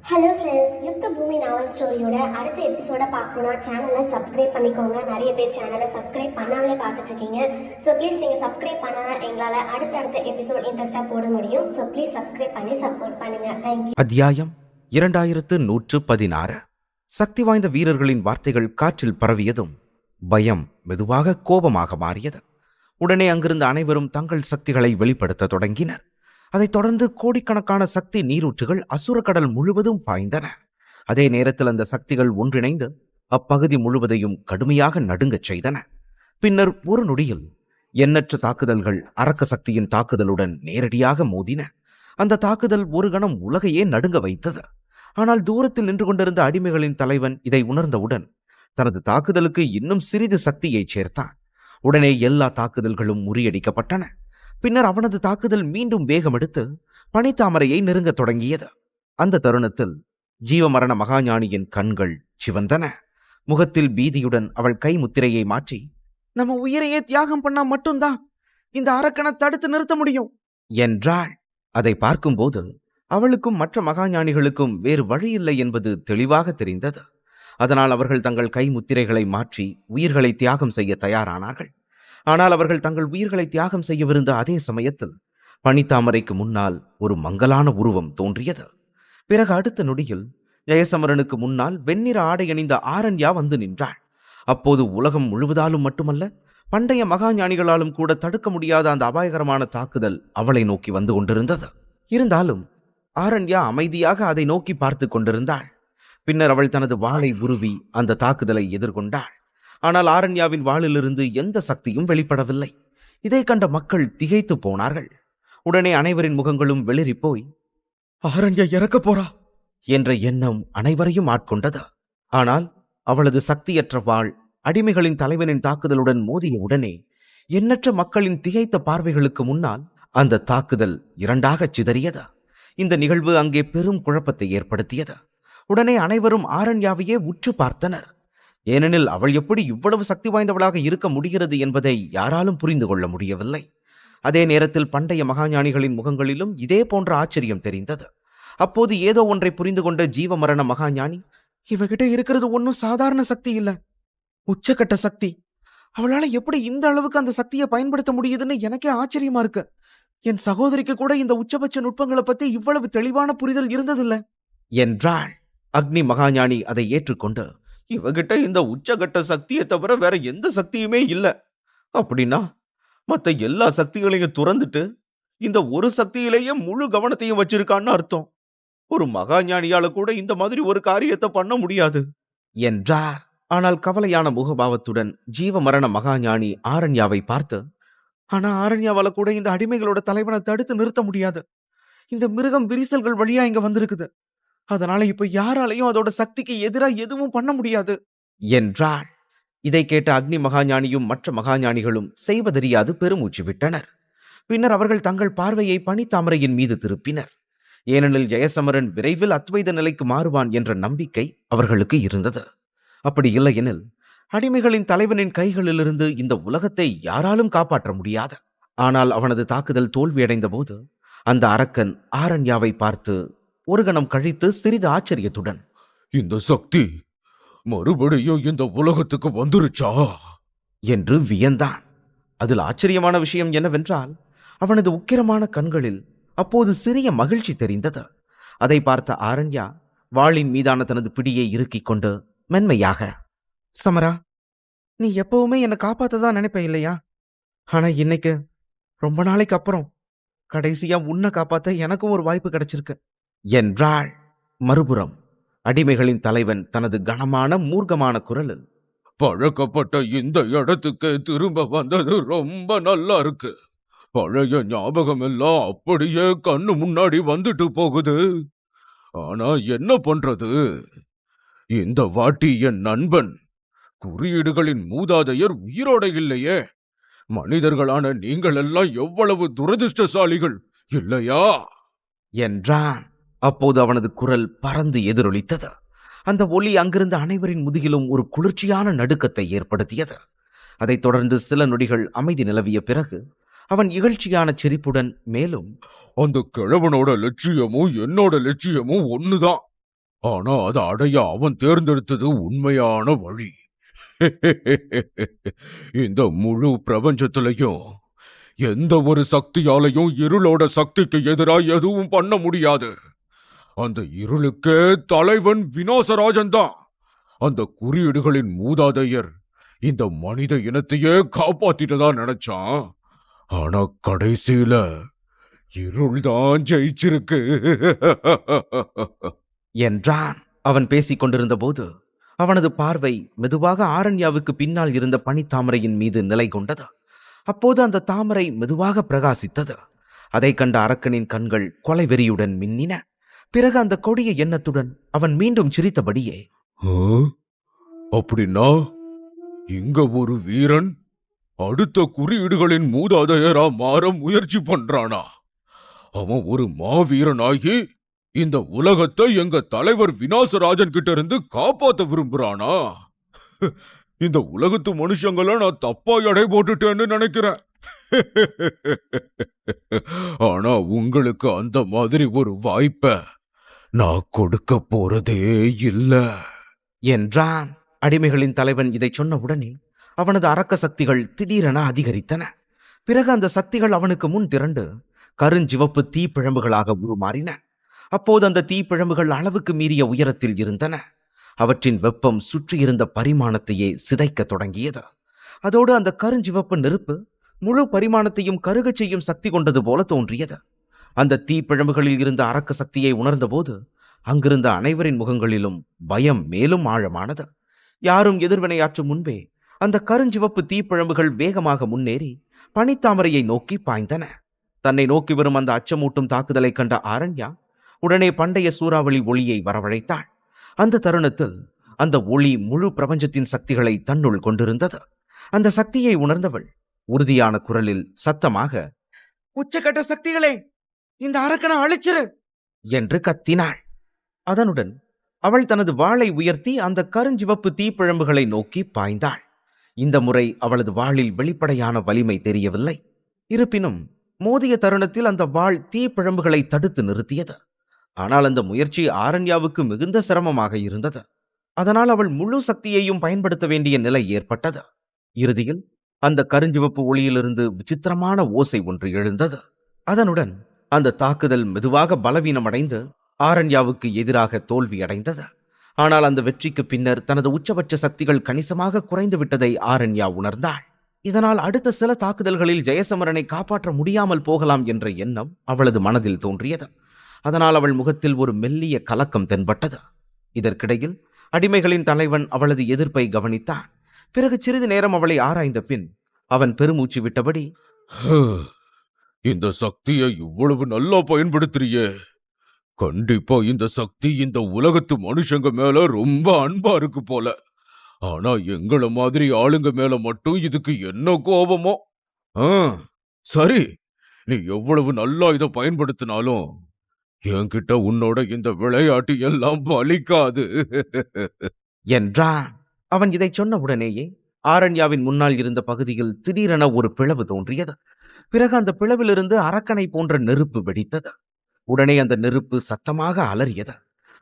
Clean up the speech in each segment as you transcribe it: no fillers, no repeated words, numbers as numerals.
Hello friends, யுத்த பூமி நாவல் ஸ்டோரியோட அடுத்த எபிசோட பார்க்கணுன்னா சேனலை சப்ஸ்கிரைப் பண்ணிக்கோங்க. நிறைய பேர் சேனலை சப்ஸ்கிரைப் பண்ணாமலே பார்த்துட்ருக்கீங்க. ஸோ ப்ளீஸ் நீங்கள் சப்ஸ்கிரைப் பண்ணால் எங்களால் அடுத்தடுத்த எபிசோட் இன்ட்ரெஸ்ட்டாக போட முடியும். ஸோ ப்ளீஸ் சப்ஸ்கிரைப் பண்ணி சப்போர்ட் பண்ணுங்கள். தேங்க்யூ. அத்தியாயம் 2116. சக்தி வாய்ந்த வீரர்களின் வார்த்தைகள் காற்றில் பரவியதும் பயம் மெதுவாக கோபமாக மாறியது. உடனே அங்கிருந்த அனைவரும் தங்கள் சக்திகளை வெளிப்படுத்த தொடங்கினர். அதைத் தொடர்ந்து கோடிக்கணக்கான சக்தி நீரூற்றுகள் அசுரக்கடல் முழுவதும் பாய்ந்தன. அதே நேரத்தில் அந்த சக்திகள் ஒன்றிணைந்து அப்பகுதி முழுவதையும் கடுமையாக நடுங்கச் செய்தன. பின்னர் ஒரு நொடியில் எண்ணற்ற தாக்குதல்கள் அரக்க சக்தியின் தாக்குதலுடன் நேரடியாக மோதின. அந்த தாக்குதல் ஒரு கணம் உலகையே நடுங்க வைத்தது. ஆனால் தூரத்தில் நின்று கொண்டிருந்த அடிமைகளின் தலைவன் இதை உணர்ந்தவுடன் தனது தாக்குதலுக்கு இன்னும் சிறிது சக்தியை சேர்த்தான். உடனே எல்லா தாக்குதல்களும் முறியடிக்கப்பட்டன. பின்னர் அவனது தாக்குதல் மீண்டும் வேகமெடுத்து பனித்தாமரையை நெருங்கத் தொடங்கியது. அந்த தருணத்தில் ஜீவமரண மகாஞானியின் கண்கள் சிவந்தன. முகத்தில் பீதியுடன் அவள் கை முத்திரையை மாற்றி, நம்ம உயிரையே தியாகம் பண்ணா மட்டும்தான் இந்த அரக்கனை தடுத்து நிறுத்த முடியும் என்றாள். அதை பார்க்கும்போது அவளுக்கும் மற்ற மகாஞானிகளுக்கும் வேறு வழியில்லை என்பது தெளிவாக தெரிந்தது. அதனால் அவர்கள் தங்கள் கை முத்திரைகளை மாற்றி உயிர்களை தியாகம் செய்ய தயாரானார்கள். ஆனால் அவர்கள் தங்கள் உயிர்களை தியாகம் செய்யவிருந்த அதே சமயத்தில் பனித்தாமரைக்கு முன்னால் ஒரு மங்கலான உருவம் தோன்றியது. பிறகு அடுத்த நொடியில் ஜெயசமரனுக்கு முன்னால் வெண்ணிற ஆடை அணிந்த ஆரண்யா வந்து நின்றாள். அப்போது உலகம் முழுவதாலும் மட்டுமல்ல, பண்டைய மகாஞானிகளாலும் கூட தடுக்க முடியாத அந்த அபாயகரமான தாக்குதல் அவளை நோக்கி வந்து கொண்டிருந்தது. இருந்தாலும் ஆரண்யா அமைதியாக அதை நோக்கி பார்த்து கொண்டிருந்தாள். பின்னர் அவள் தனது வாளை உருவி அந்த தாக்குதலை எதிர்கொண்டாள். ஆனால் ஆரண்யாவின் வாளிலிருந்து எந்த சக்தியும் வெளிப்படவில்லை. இதை கண்ட மக்கள் திகைத்து போனார்கள். உடனே அனைவரின் முகங்களும் வெளிரி போய், ஆரண்யா இறக்கப் போறா என்ற எண்ணம் அனைவரையும் ஆட்கொண்டது. ஆனால் அவளது சக்தியற்ற வாள் அடிமைகளின் தலைவனின் தாக்குதலுடன் மோதிய உடனே எண்ணற்ற மக்களின் திகைத்த பார்வைகளுக்கு முன்னால் அந்த தாக்குதல் இரண்டாகச் சிதறியது. இந்த நிகழ்வு அங்கே பெரும் குழப்பத்தை ஏற்படுத்தியது. உடனே அனைவரும் ஆரண்யாவையே உற்று பார்த்தனர். ஏனெனில் அவள் எப்படி இவ்வளவு சக்தி வாய்ந்தவளாக இருக்க முடிகிறது என்பதை யாராலும் புரிந்து கொள்ள முடியவில்லை. அதே நேரத்தில் பண்டைய மகாஞானிகளின் முகங்களிலும் இதே போன்ற ஆச்சரியம் தெரிந்தது. அப்போது ஏதோ ஒன்றை புரிந்து கொண்ட ஜீவமரண மகாஞானி, இவகிட்ட இருக்கிறது ஒன்னும் சாதாரண சக்தி இல்ல, உச்சக்கட்ட சக்தி. அவளால எப்படி இந்த அளவுக்கு அந்த சக்தியை பயன்படுத்த முடியுதுன்னு எனக்கே ஆச்சரியமா இருக்கு. என் சகோதரிக்கு கூட இந்த உச்சபட்ச நுட்பங்களை பத்தி இவ்வளவு தெளிவான புரிதல் இருந்ததில்ல என்றாள். அக்னி மகாஞானி அதை ஏற்றுக்கொண்டு, இவகிட்ட இந்த உச்சகட்ட சக்தியை தவிர வேற எந்த சக்தியுமே இல்ல. அப்படின்னா மத்த எல்லா சக்திகளையும் துறந்துட்டு இந்த ஒரு சக்தியிலேயே முழு கவனத்தையும் வச்சிருக்கான்னு அர்த்தம். ஒரு மகாஞானியால கூட இந்த மாதிரி ஒரு காரியத்தை பண்ண முடியாது என்றார். ஆனால் கவலையான முகபாவத்துடன் ஜீவமரண மகாஞானி ஆரண்யாவை பார்த்து, ஆனா ஆரண்யாவால கூட இந்த அடிமைகளோட தலைவனை தடுத்து நிறுத்த முடியாது. இந்த மிருகம் விரிசல்கள் வழியா இங்க வந்திருக்குது. அதனால இப்ப யாராலையும் அதோட சக்திக்கு எதிரா எதுவும் பண்ண முடியாது என்றாள். இதை கேட்ட அக்னி மகாஞானியும் மற்ற மகாஞானிகளும் செய்வதறியாது பெருமூச்சு விட்டனர். பின்னர் அவர்கள் தங்கள் பார்வையை பனித்தாமரையின் மீது திருப்பினர். ஏனெனில் ஜெயசமரன் விரைவில் அத்வைத நிலைக்கு மாறுவான் என்ற நம்பிக்கை அவர்களுக்கு இருந்தது. அப்படி இல்லையெனில் அடிமைகளின் தலைவனின் கைகளிலிருந்து இந்த உலகத்தை யாராலும் காப்பாற்ற முடியாது. ஆனால் அவனது தாக்குதல் தோல்வியடைந்த போது அந்த அரக்கன் ஆரண்யாவை பார்த்து ஒரு கணம் கழித்து சிறிது ஆச்சரியத்துடன், இந்த சக்தி மறுபடியும் இந்த உலகத்துக்கு வந்துருச்சா என்று வியந்தான். அதில் ஆச்சரியமான விஷயம் என்னவென்றால், அவனது உக்கிரமான கண்களில் அப்போது சிறிய மகிழ்ச்சி தெரிந்தது. அதை பார்த்த ஆரண்யா வாளின் மீதான தனது பிடியை இறுக்கிக் கொண்டு மென்மையாக, சமரா, நீ எப்பவுமே என்னை காப்பாத்ததான் நினைப்ப இல்லையா? ஆனா இன்னைக்கு ரொம்ப நாளைக்கு அப்புறம் கடைசியா உன்னை காப்பாத்த எனக்கும் ஒரு வாய்ப்பு கிடைச்சிருக்கு என்றாள். மறுபுறம் அடிமைகளின் தலைவன் தனது கனமான மூர்க்கமான குரலில், பழக்கப்பட்ட இந்த இடத்துக்கு திரும்ப வந்தது ரொம்ப நல்லா இருக்கு. பழைய ஞாபகம் எல்லாம் அப்படியே கண்ணு முன்னாடி வந்துட்டு போகுது. ஆனா என்ன பண்றது, இந்த வாட்டி என் நண்பன் குறியீடுகளின் மூதாதையர் உயிரோட இல்லையே. மனிதர்களான நீங்கள் எல்லாம் எவ்வளவு துரதிர்ஷ்டசாலிகள் இல்லையா என்றான். அப்போது அவனது குரல் பறந்து எதிரொலித்தது. அந்த ஒலி அங்கிருந்த அனைவரின் முதுகிலும் ஒரு குளிர்ச்சியான நடுக்கத்தை ஏற்படுத்தியது. அதைத் தொடர்ந்து சில நொடிகள் அமைதி நிலவிய பிறகு அவன் இகழ்ச்சியான சிரிப்புடன் மேலும், அந்த கிழவனோட லட்சியமும் என்னோட லட்சியமும் ஒண்ணுதான். ஆனா அதை அடைய அவன் தேர்ந்தெடுத்தது உண்மையான வழி. இந்த முழு பிரபஞ்சத்திலையும் எந்த ஒரு சக்தியாலையும் இருளோட சக்திக்கு எதிரா எதுவும் பண்ண முடியாது. அந்த இருளுக்கே தலைவன் விநாசராஜன் தான். அந்த குறியீடுகளின் மூதாதையர் இந்த மனித இனத்தையே காப்பாத்திட்டதா நினைச்சான். ஆனா கடைசியில இருள்தான் ஜெயிச்சிருக்கு. என்றான். அவன் பேசிக் கொண்டிருந்த போது அவனது பார்வை மெதுவாக ஆரண்யாவுக்கு பின்னால் இருந்த பனித்தாமரையின் மீது நிலை கொண்டது. அப்போது அந்த தாமரை மெதுவாக பிரகாசித்தது. அதை கண்ட அரக்கனின் கண்கள் கொலை வெறியுடன் மின்னின. பிறகு அந்த கொடிய எண்ணத்துடன் அவன் மீண்டும் சிரித்தபடியே, ஆ? அப்படின்னா இங்க ஒரு வீரன் அடுத்த குறியீடுகளின் மூதாதையரா மாற முயற்சி பண்றானா? அவன் ஒரு மாவீரனாகி இந்த உலகத்தை எங்க தலைவர் விநாசராஜன் கிட்ட இருந்து காப்பாத்த விரும்புறானா? இந்த உலகத்து மனுஷங்களை நான் தப்பா எடை போட்டுட்டேன்னு நினைக்கிறேன். ஆனா உங்களுக்கு அந்த மாதிரி ஒரு வாய்ப்பை நான் கொடுக்க போறதே இல்ல. என்றான். அடிமைகளின் தலைவன் இதை சொன்ன உடனே அவனது அரக்க சக்திகள் திடீரென அதிகரித்தன. பிறகு அந்த சக்திகள் அவனுக்கு முன் திரண்டு கருஞ்சிவப்பு தீப்பிழம்புகளாக உருமாறின. அப்போது அந்த தீப்பிழம்புகள் அளவுக்கு மீறிய உயரத்தில் இருந்தன. அவற்றின் வெப்பம் சுற்றியிருந்த பரிமாணத்தையே சிதைக்க தொடங்கியது. அதோடு அந்த கருஞ்சிவப்பு நெருப்பு முழு பரிமாணத்தையும் கருகச் செய்யும் சக்தி கொண்டது போல தோன்றியது. அந்த தீப்பிழம்புகளில் இருந்த அரக்க சக்தியை உணர்ந்தபோது அங்கிருந்த அனைவரின் முகங்களிலும் பயம் மேலும் ஆழமானது. யாரும் எதிர்வினையாற்றும் முன்பே அந்த கருஞ்சிவப்பு தீப்பிழம்புகள் வேகமாக முன்னேறி பனித்தாமரையை நோக்கி பாய்ந்தன. தன்னை நோக்கி வரும் அந்த அச்சமூட்டும் தாக்குதலை கண்ட ஆரண்யா உடனே பண்டைய சூறாவளி ஒளியை வரவழைத்தாள். அந்த தருணத்தில் அந்த ஒளி முழு பிரபஞ்சத்தின் சக்திகளை தன்னுள் கொண்டிருந்தது. அந்த சக்தியை உணர்ந்தவள் உறுதியான குரலில் சத்தமாக, உச்சகட்ட சக்திகளே, இந்த அரக்கனை அழிச்சிரு என்று கத்தினாள். அதனுடன் அவள் தனது வாளை உயர்த்தி அந்த கருஞ்சிவப்பு தீப்பிழம்புகளை நோக்கி பாய்ந்தாள். இந்த முறை அவளது வாளில் வெளிப்படையான வலிமை தெரியவில்லை. இருப்பினும் மோதிய தருணத்தில் அந்த வாள் தீப்பிழம்புகளை தடுத்து நிறுத்தியது. ஆனால் அந்த முயற்சி ஆரண்யாவுக்கு மிகுந்த சிரமமாக இருந்தது. அதனால் அவள் முழு சக்தியையும் பயன்படுத்த வேண்டிய நிலை ஏற்பட்டது. இறுதியில் அந்த கருஞ்சிவப்பு ஒளியிலிருந்து விசித்திரமான ஓசை ஒன்று எழுந்தது. அதனுடன் அந்த தாக்குதல் மெதுவாக பலவீனமடைந்து ஆரண்யாவுக்கு எதிராக தோல்வியடைந்தது. ஆனால் அந்த வெற்றிக்கு பின்னர் தனது உச்சபட்ச சக்திகள் கணிசமாக குறைந்து விட்டதை ஆரண்யா உணர்ந்தாள். இதனால் அடுத்த சில தாக்குதல்களில் ஜெயசமரனை காப்பாற்ற முடியாமல் போகலாம் என்ற எண்ணம் அவளது மனதில் தோன்றியது. அதனால் அவள் முகத்தில் ஒரு மெல்லிய கலக்கம் தென்பட்டது. இதற்கிடையில் அடிமைகளின் தலைவன் அவளது எதிர்ப்பை கவனித்தான். பிறகு சிறிது நேரம் அவளை ஆராய்ந்த பின் அவன் பெருமூச்சு விட்டபடி, இந்த சக்தியை இவ்வளவு நல்லா பயன்படுத்துறியே. கண்டிப்பா இந்த சக்தி இந்த உலகத்து மனுஷங்க மேல ரொம்ப அன்பா இருக்கு போல. ஆனா எங்கள மாதிரி ஆளுங்க மேல மட்டும் இதுக்கு என்ன கோபமோ? ஆ, சரி, நீ எவ்வளவு நல்லா இதை பயன்படுத்தினாலும் என்கிட்ட உன்னோட இந்த விளையாட்டு எல்லாம் பலிக்காது. என்றான். அவன் இதை சொன்ன உடனேயே ஆரண்யாவின் முன்னால் இருந்த பகுதியில் திடீரென ஒரு பிளவு தோன்றியது. பிறகு அந்த பிளவிலிருந்து அரக்கனை போன்ற நெருப்பு வெடித்தது. உடனே அந்த நெருப்பு சத்தமாக அலறியது.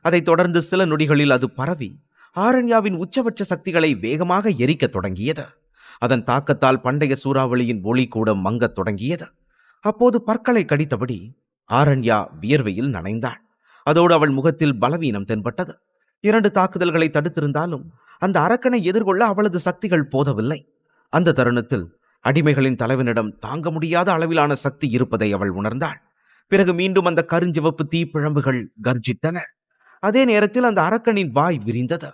அதைத் தொடர்ந்து சில நொடிகளில் அது பரவி ஆரண்யாவின் உச்சபட்ச சக்திகளை வேகமாக எரிக்கத் தொடங்கியது. அதன் தாக்கத்தால் பண்டைய சூறாவளியின் ஒளி கூட மங்கத் தொடங்கியது. அப்போது பற்களை கடித்தபடி ஆரண்யா வியர்வையில் நனைந்தாள். அதோடு அவள் முகத்தில் பலவீனம் தென்பட்டது. 2 தாக்குதல்களை தடுத்திருந்தாலும் அந்த அரக்கனை எதிர்கொள்ள அவளது சக்திகள் போதவில்லை. அந்த தருணத்தில் அடிமைகளின் தலைவனிடம் தாங்க முடியாத அளவிலான சக்தி இருப்பதை அவள் உணர்ந்தாள். பிறகு மீண்டும் அந்த கருஞ்சிவப்பு தீப்பிழம்புகள் கர்ஜித்தன. அதே நேரத்தில் அந்த அரக்கனின் வாய் விரிந்தது.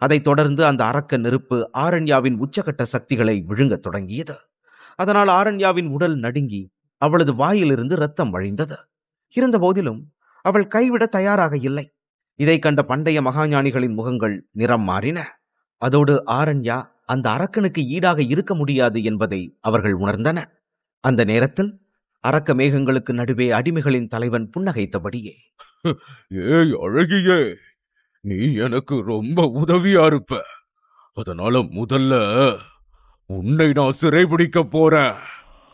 அதைத் தொடர்ந்து அந்த அரக்க நெருப்பு ஆரண்யாவின் உச்சகட்ட சக்திகளை விழுங்கத் தொடங்கியது. அதனால் ஆரண்யாவின் உடல் நடுங்கி அவளது வாயிலிருந்து இரத்தம் வழிந்தது. இருந்த போதிலும் அவள் கைவிட தயாராக இல்லை. இதை கண்ட பண்டைய மகாஞானிகளின் முகங்கள் நிறம் மாறின. அதோடு ஆரண்யா அந்த அரக்கனுக்கு ஈடாக இருக்க முடியாது என்பதை அவர்கள் உணர்ந்தனர். அந்த நேரத்தில் அரக்க மேகங்களுக்கு நடுவே அடிமைகளின் தலைவன் புன்னகைத்தபடியே, ஏய் அழகியே, நீ எனக்கு ரொம்ப உதவியா இருப்ப. அதனால முதல்ல உன்னை நான் சிறைபிடிக்க போறேன்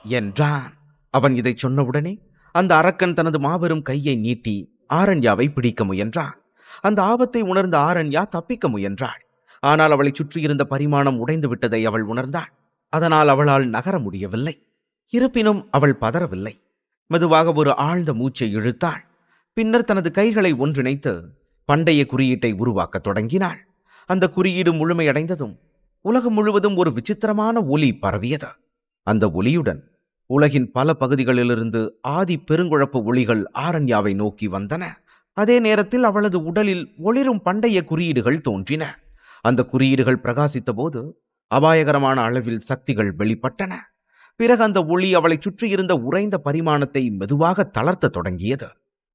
என்றான். அவன் இதை சொன்னவுடனே அந்த அரக்கன் தனது மாபெரும் கையை நீட்டி ஆரண்யாவை பிடிக்க முயன்றான். அந்த ஆபத்தை உணர்ந்த ஆரண்யா தப்பிக்க முயன்றாள். ஆனால் அவளை சுற்றியிருந்த பரிமாணம் உடைந்து விட்டதை அவள் உணர்ந்தாள். அதனால் அவளால் நகர முடியவில்லை. இருப்பினும் அவள் பதறவில்லை. மெதுவாக ஒரு ஆழ்ந்த மூச்சை இழுத்தாள். பின்னர் தனது கைகளை ஒன்றிணைத்து பண்டைய குறியீட்டை உருவாக்கத் தொடங்கினாள். அந்த குறியீடு முழுமையடைந்ததும் உலகம் முழுவதும் ஒரு விசித்திரமான ஒலி பரவியது. அந்த ஒலியுடன் உலகின் பல பகுதிகளிலிருந்து ஆதி பெருங்குழப்ப ஒளிகள் ஆரண்யாவை நோக்கி வந்தன. அதே நேரத்தில் அவளது உடலில் ஒளிரும் பண்டைய குறியீடுகள் தோன்றின. அந்த குறியீடுகள் பிரகாசித்த போது அபாயகரமான அளவில் சக்திகள் வெளிப்பட்டன. பிறகு அந்த ஒளி அவளை சுற்றியிருந்த உறைந்த பரிமாணத்தை மெதுவாக தளர்த்த தொடங்கியது.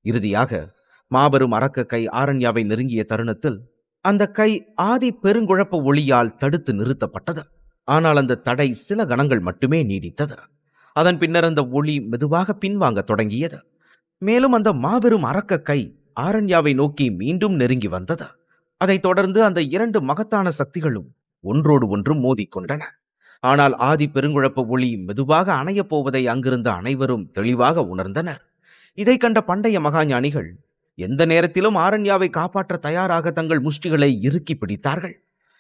இறுதியாக மாபெரும் அரக்க கை ஆரண்யாவை நெருங்கிய தருணத்தில் அந்த கை ஆதி பெருங்குழப்ப ஒளியால் தடுத்து நிறுத்தப்பட்டது. ஆனால் அந்த தடை சில கணங்கள் மட்டுமே நீடித்தது. அதன் பின்னர் அந்த ஒளி மெதுவாக பின்வாங்க தொடங்கியது. மேலும் அந்த மாபெரும் அரக்க கை ஆரண்யாவை நோக்கி மீண்டும் நெருங்கி வந்தது. அதைத் தொடர்ந்து அந்த இரண்டு மகத்தான சக்திகளும் ஒன்றோடு ஒன்று மோதிக்கொண்டன. ஆனால் ஆதி பெருங்குழப்ப ஒளி மெதுவாக அணையப் போவதை அங்கிருந்த அனைவரும் தெளிவாக உணர்ந்தனர். இதை கண்ட பண்டைய மகாஞானிகள் எந்த நேரத்திலும் ஆரண்யாவை காப்பாற்ற தயாராக தங்கள் முஷ்டிகளை இறுக்கி பிடித்தார்கள்.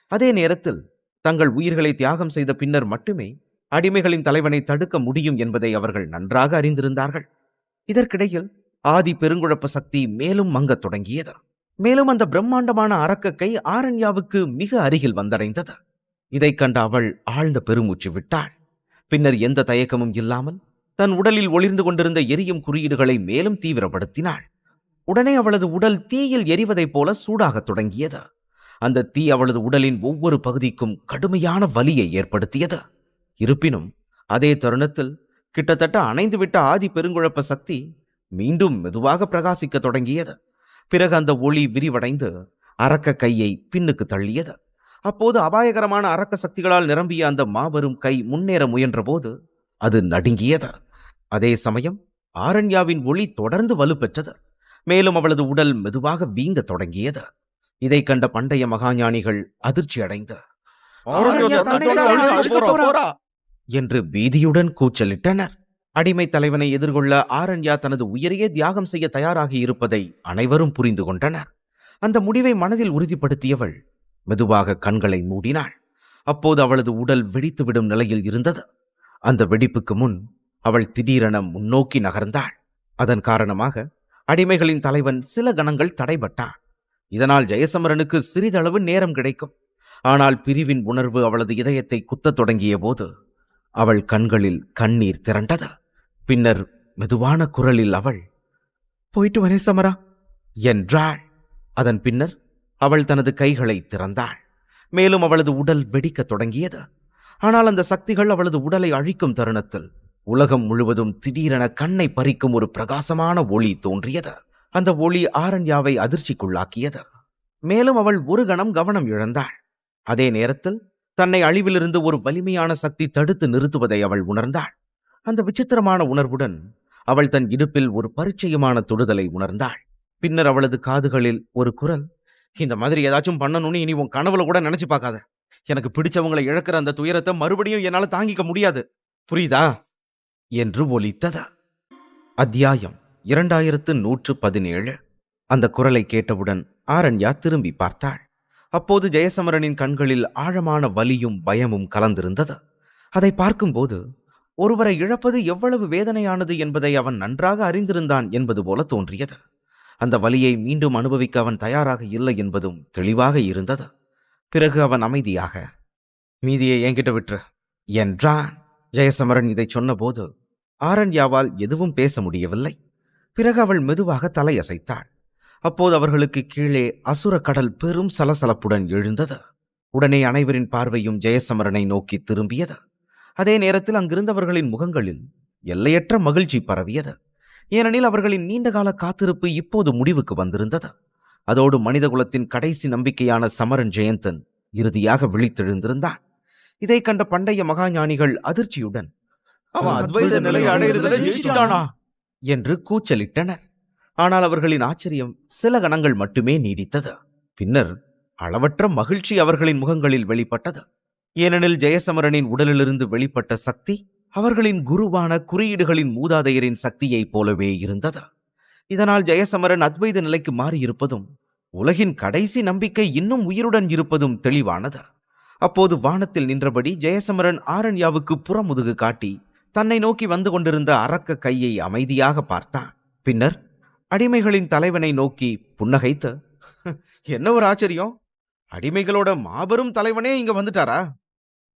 அதே நேரத்தில் தங்கள் உயிர்களை தியாகம் செய்த பின்னர் மட்டுமே அடிமைகளின் தலைவனை தடுக்க முடியும் என்பதை அவர்கள் நன்றாக அறிந்திருந்தார்கள். இதற்கிடையில் ஆதி பெருங்குழப்ப சக்தி மேலும் மங்கத் தொடங்கியது. மேலும் அந்த பிரம்மாண்டமான அரக்க கை ஆரண்யாவுக்கு மிக அருகில் வந்தடைந்தது. இதை கண்ட அவள் ஆழ்ந்த பெருமூச்சு விட்டாள். பின்னர் எந்த தயக்கமும் இல்லாமல் தன் உடலில் ஒளிர்ந்து கொண்டிருந்த எரியும் குறியீடுகளை மேலும் தீவிரப்படுத்தினாள். உடனே அவளது உடல் தீயில் எரிவதைப் போல சூடாகத் தொடங்கியது. அந்த தீ அவளது உடலின் ஒவ்வொரு பகுதிக்கும் கடுமையான வலியை ஏற்படுத்தியது. இருப்பினும் அதே தருணத்தில் கிட்டத்தட்ட அணைந்துவிட்ட ஆதி பெருங்குழப்ப சக்தி மீண்டும் மெதுவாக பிரகாசிக்க தொடங்கியது. பிறகு அந்த ஒளி விரிவடைந்து அரக்க கையை பின்னுக்கு தள்ளியது. அப்போது அபாயகரமான அரக்க சக்திகளால் நிரம்பிய அந்த மாபெரும் கை முன்னேற முயன்றபோது அது நடுங்கியது. அதே சமயம் ஆரண்யாவின் ஒளி தொடர்ந்து வலுப்பெற்றது. மேலும் அவளது உடல் மெதுவாக வீங்க தொடங்கியது. இதை கண்ட பண்டைய மகாஞானிகள் அதிர்ச்சி அடைந்து என்று பீதியுடன் கூச்சலிட்டனர். அடிமை தலைவனை எதிர்கொள்ள ஆரண்யா தனது உயிரையே தியாகம் செய்ய தயாராகி இருப்பதை அனைவரும் புரிந்து கொண்டனர். அந்த முடிவை மனதில் உறுதிப்படுத்தியவள் மெதுவாக கண்களை மூடினாள். அப்போது அவளது உடல் வெடித்துவிடும் நிலையில் இருந்தது. அந்த வெடிப்புக்கு முன் அவள் திடீரென முன்னோக்கி நகர்ந்தாள். அதன் காரணமாக அடிமைகளின் தலைவன் சில கணங்கள் தடைபட்டான். இதனால் ஜெயசமரனுக்கு சிறிதளவு நேரம் கிடைக்கும். ஆனால் பிரிவின் உணர்வு அவளது இதயத்தை குத்தத் தொடங்கிய போது அவள் கண்களில் கண்ணீர் திரண்டது. பின்னர் மெதுவான குரலில் அவள், "போயிட்டு வரேன் சமரா" என்றாள். அதன் பின்னர் அவள் தனது கைகளை திறந்தாள். மேலும் அவளது உடல் வெடிக்கத் தொடங்கியது. ஆனால் அந்த சக்திகள் அவளது உடலை அழிக்கும் தருணத்தில் உலகம் முழுவதும் திடீரென கண்ணை பறிக்கும் ஒரு பிரகாசமான ஒளி தோன்றியது. அந்த ஒளி ஆரண்யாவை அதிர்ச்சிக்குள்ளாக்கியது. மேலும் அவள் ஒரு கணம் கவனம் இழந்தாள். அதே நேரத்தில் தன்னை அழிவிலிருந்து ஒரு வலிமையான சக்தி தடுத்து நிறுத்துவதை அவள் உணர்ந்தாள். அந்த விசித்திரமான உணர்வுடன் அவள் தன் இடுப்பில் ஒரு பரிச்சயமான தொடுதலை உணர்ந்தாள். பின்னர் அவளது காதுகளில் ஒரு குரல், "இந்த மாதிரி ஏதாச்சும் பண்ணணும்னு இனி உன் கனவுல கூட நினைச்சு பார்க்காத. எனக்கு பிடிச்சவங்களை இழக்கிற அந்த துயரத்தை மறுபடியும் என்னால தாங்கிக்க முடியாது, புரியுதா?" என்று ஒலித்தது. அத்தியாயம் 2117. அந்த குரலை கேட்டவுடன் ஆரண்யா திரும்பி பார்த்தாள். அப்போது ஜெயசமரனின் கண்களில் ஆழமான வலியும் பயமும் கலந்திருந்தது. அதை பார்க்கும்போது ஒருவரை இழப்பது எவ்வளவு வேதனையானது என்பதை அவன் நன்றாக அறிந்திருந்தான் என்பது போல தோன்றியது. அந்த வலியை மீண்டும் அனுபவிக்க அவன் தயாராக இல்லை என்பதும் தெளிவாக இருந்தது. பிறகு அவன் அமைதியாக, "மீதியை என்கிட்ட விட்டுரு" என்றான். ஜெயசமரன் இதை சொன்னபோது ஆரண்யாவால் எதுவும் பேச முடியவில்லை. பிறகு அவள் மெதுவாக தலையசைத்தாள். அப்போது அவர்களுக்கு கீழே அசுர கடல் பெரும் சலசலப்புடன் எழுந்தது. உடனே அனைவரின் பார்வையும் ஜெயசமரனை நோக்கி திரும்பியது. அதே நேரத்தில் அங்கிருந்தவர்களின் முகங்களில் எல்லையற்ற மகிழ்ச்சி பரவியது. ஏனெனில் அவர்களின் நீண்டகால காத்திருப்பு இப்போது முடிவுக்கு வந்திருந்தது. அதோடு மனிதகுலத்தின் கடைசி நம்பிக்கையான சமரன் ஜெயந்தன் இறுதியாக விழித்தெழுந்திருந்தான். இதை கண்ட பண்டைய மகாஞானிகள் அதிர்ச்சியுடன், "அவன் அத்வைத நிலை அடைகிறதுல ஜெயிச்சுட்டானா?" என்று கூச்சலிட்டனர். ஆனால் அவர்களின் ஆச்சரியம் சில கணங்கள் மட்டுமே நீடித்தது. பின்னர் அளவற்ற மகிழ்ச்சி அவர்களின் முகங்களில் வெளிப்பட்டது. ஏனெனில் ஜெயசமரனின் உடலிலிருந்து வெளிப்பட்ட சக்தி அவர்களின் குருவான குறியீடுகளின் மூதாதையரின் சக்தியைப் போலவே இருந்தது. இதனால் ஜெயசமரன் அத்வைத நிலைக்கு மாறியிருப்பதும் உலகின் கடைசி நம்பிக்கை இன்னும் உயிருடன் இருப்பதும் தெளிவானது. அப்போது வானத்தில் நின்றபடி ஜெயசமரன் ஆரண்யாவுக்கு புறமுதுகு காட்டி தன்னை நோக்கி வந்து கொண்டிருந்த அரக்க கையை அமைதியாக பார்த்தான். பின்னர் அடிமைகளின் தலைவனை நோக்கி புன்னகைத்து, என்ன ஒரு ஆச்சரியம்! அடிமைகளோட மாபெரும் தலைவனே இங்க வந்துட்டாரா?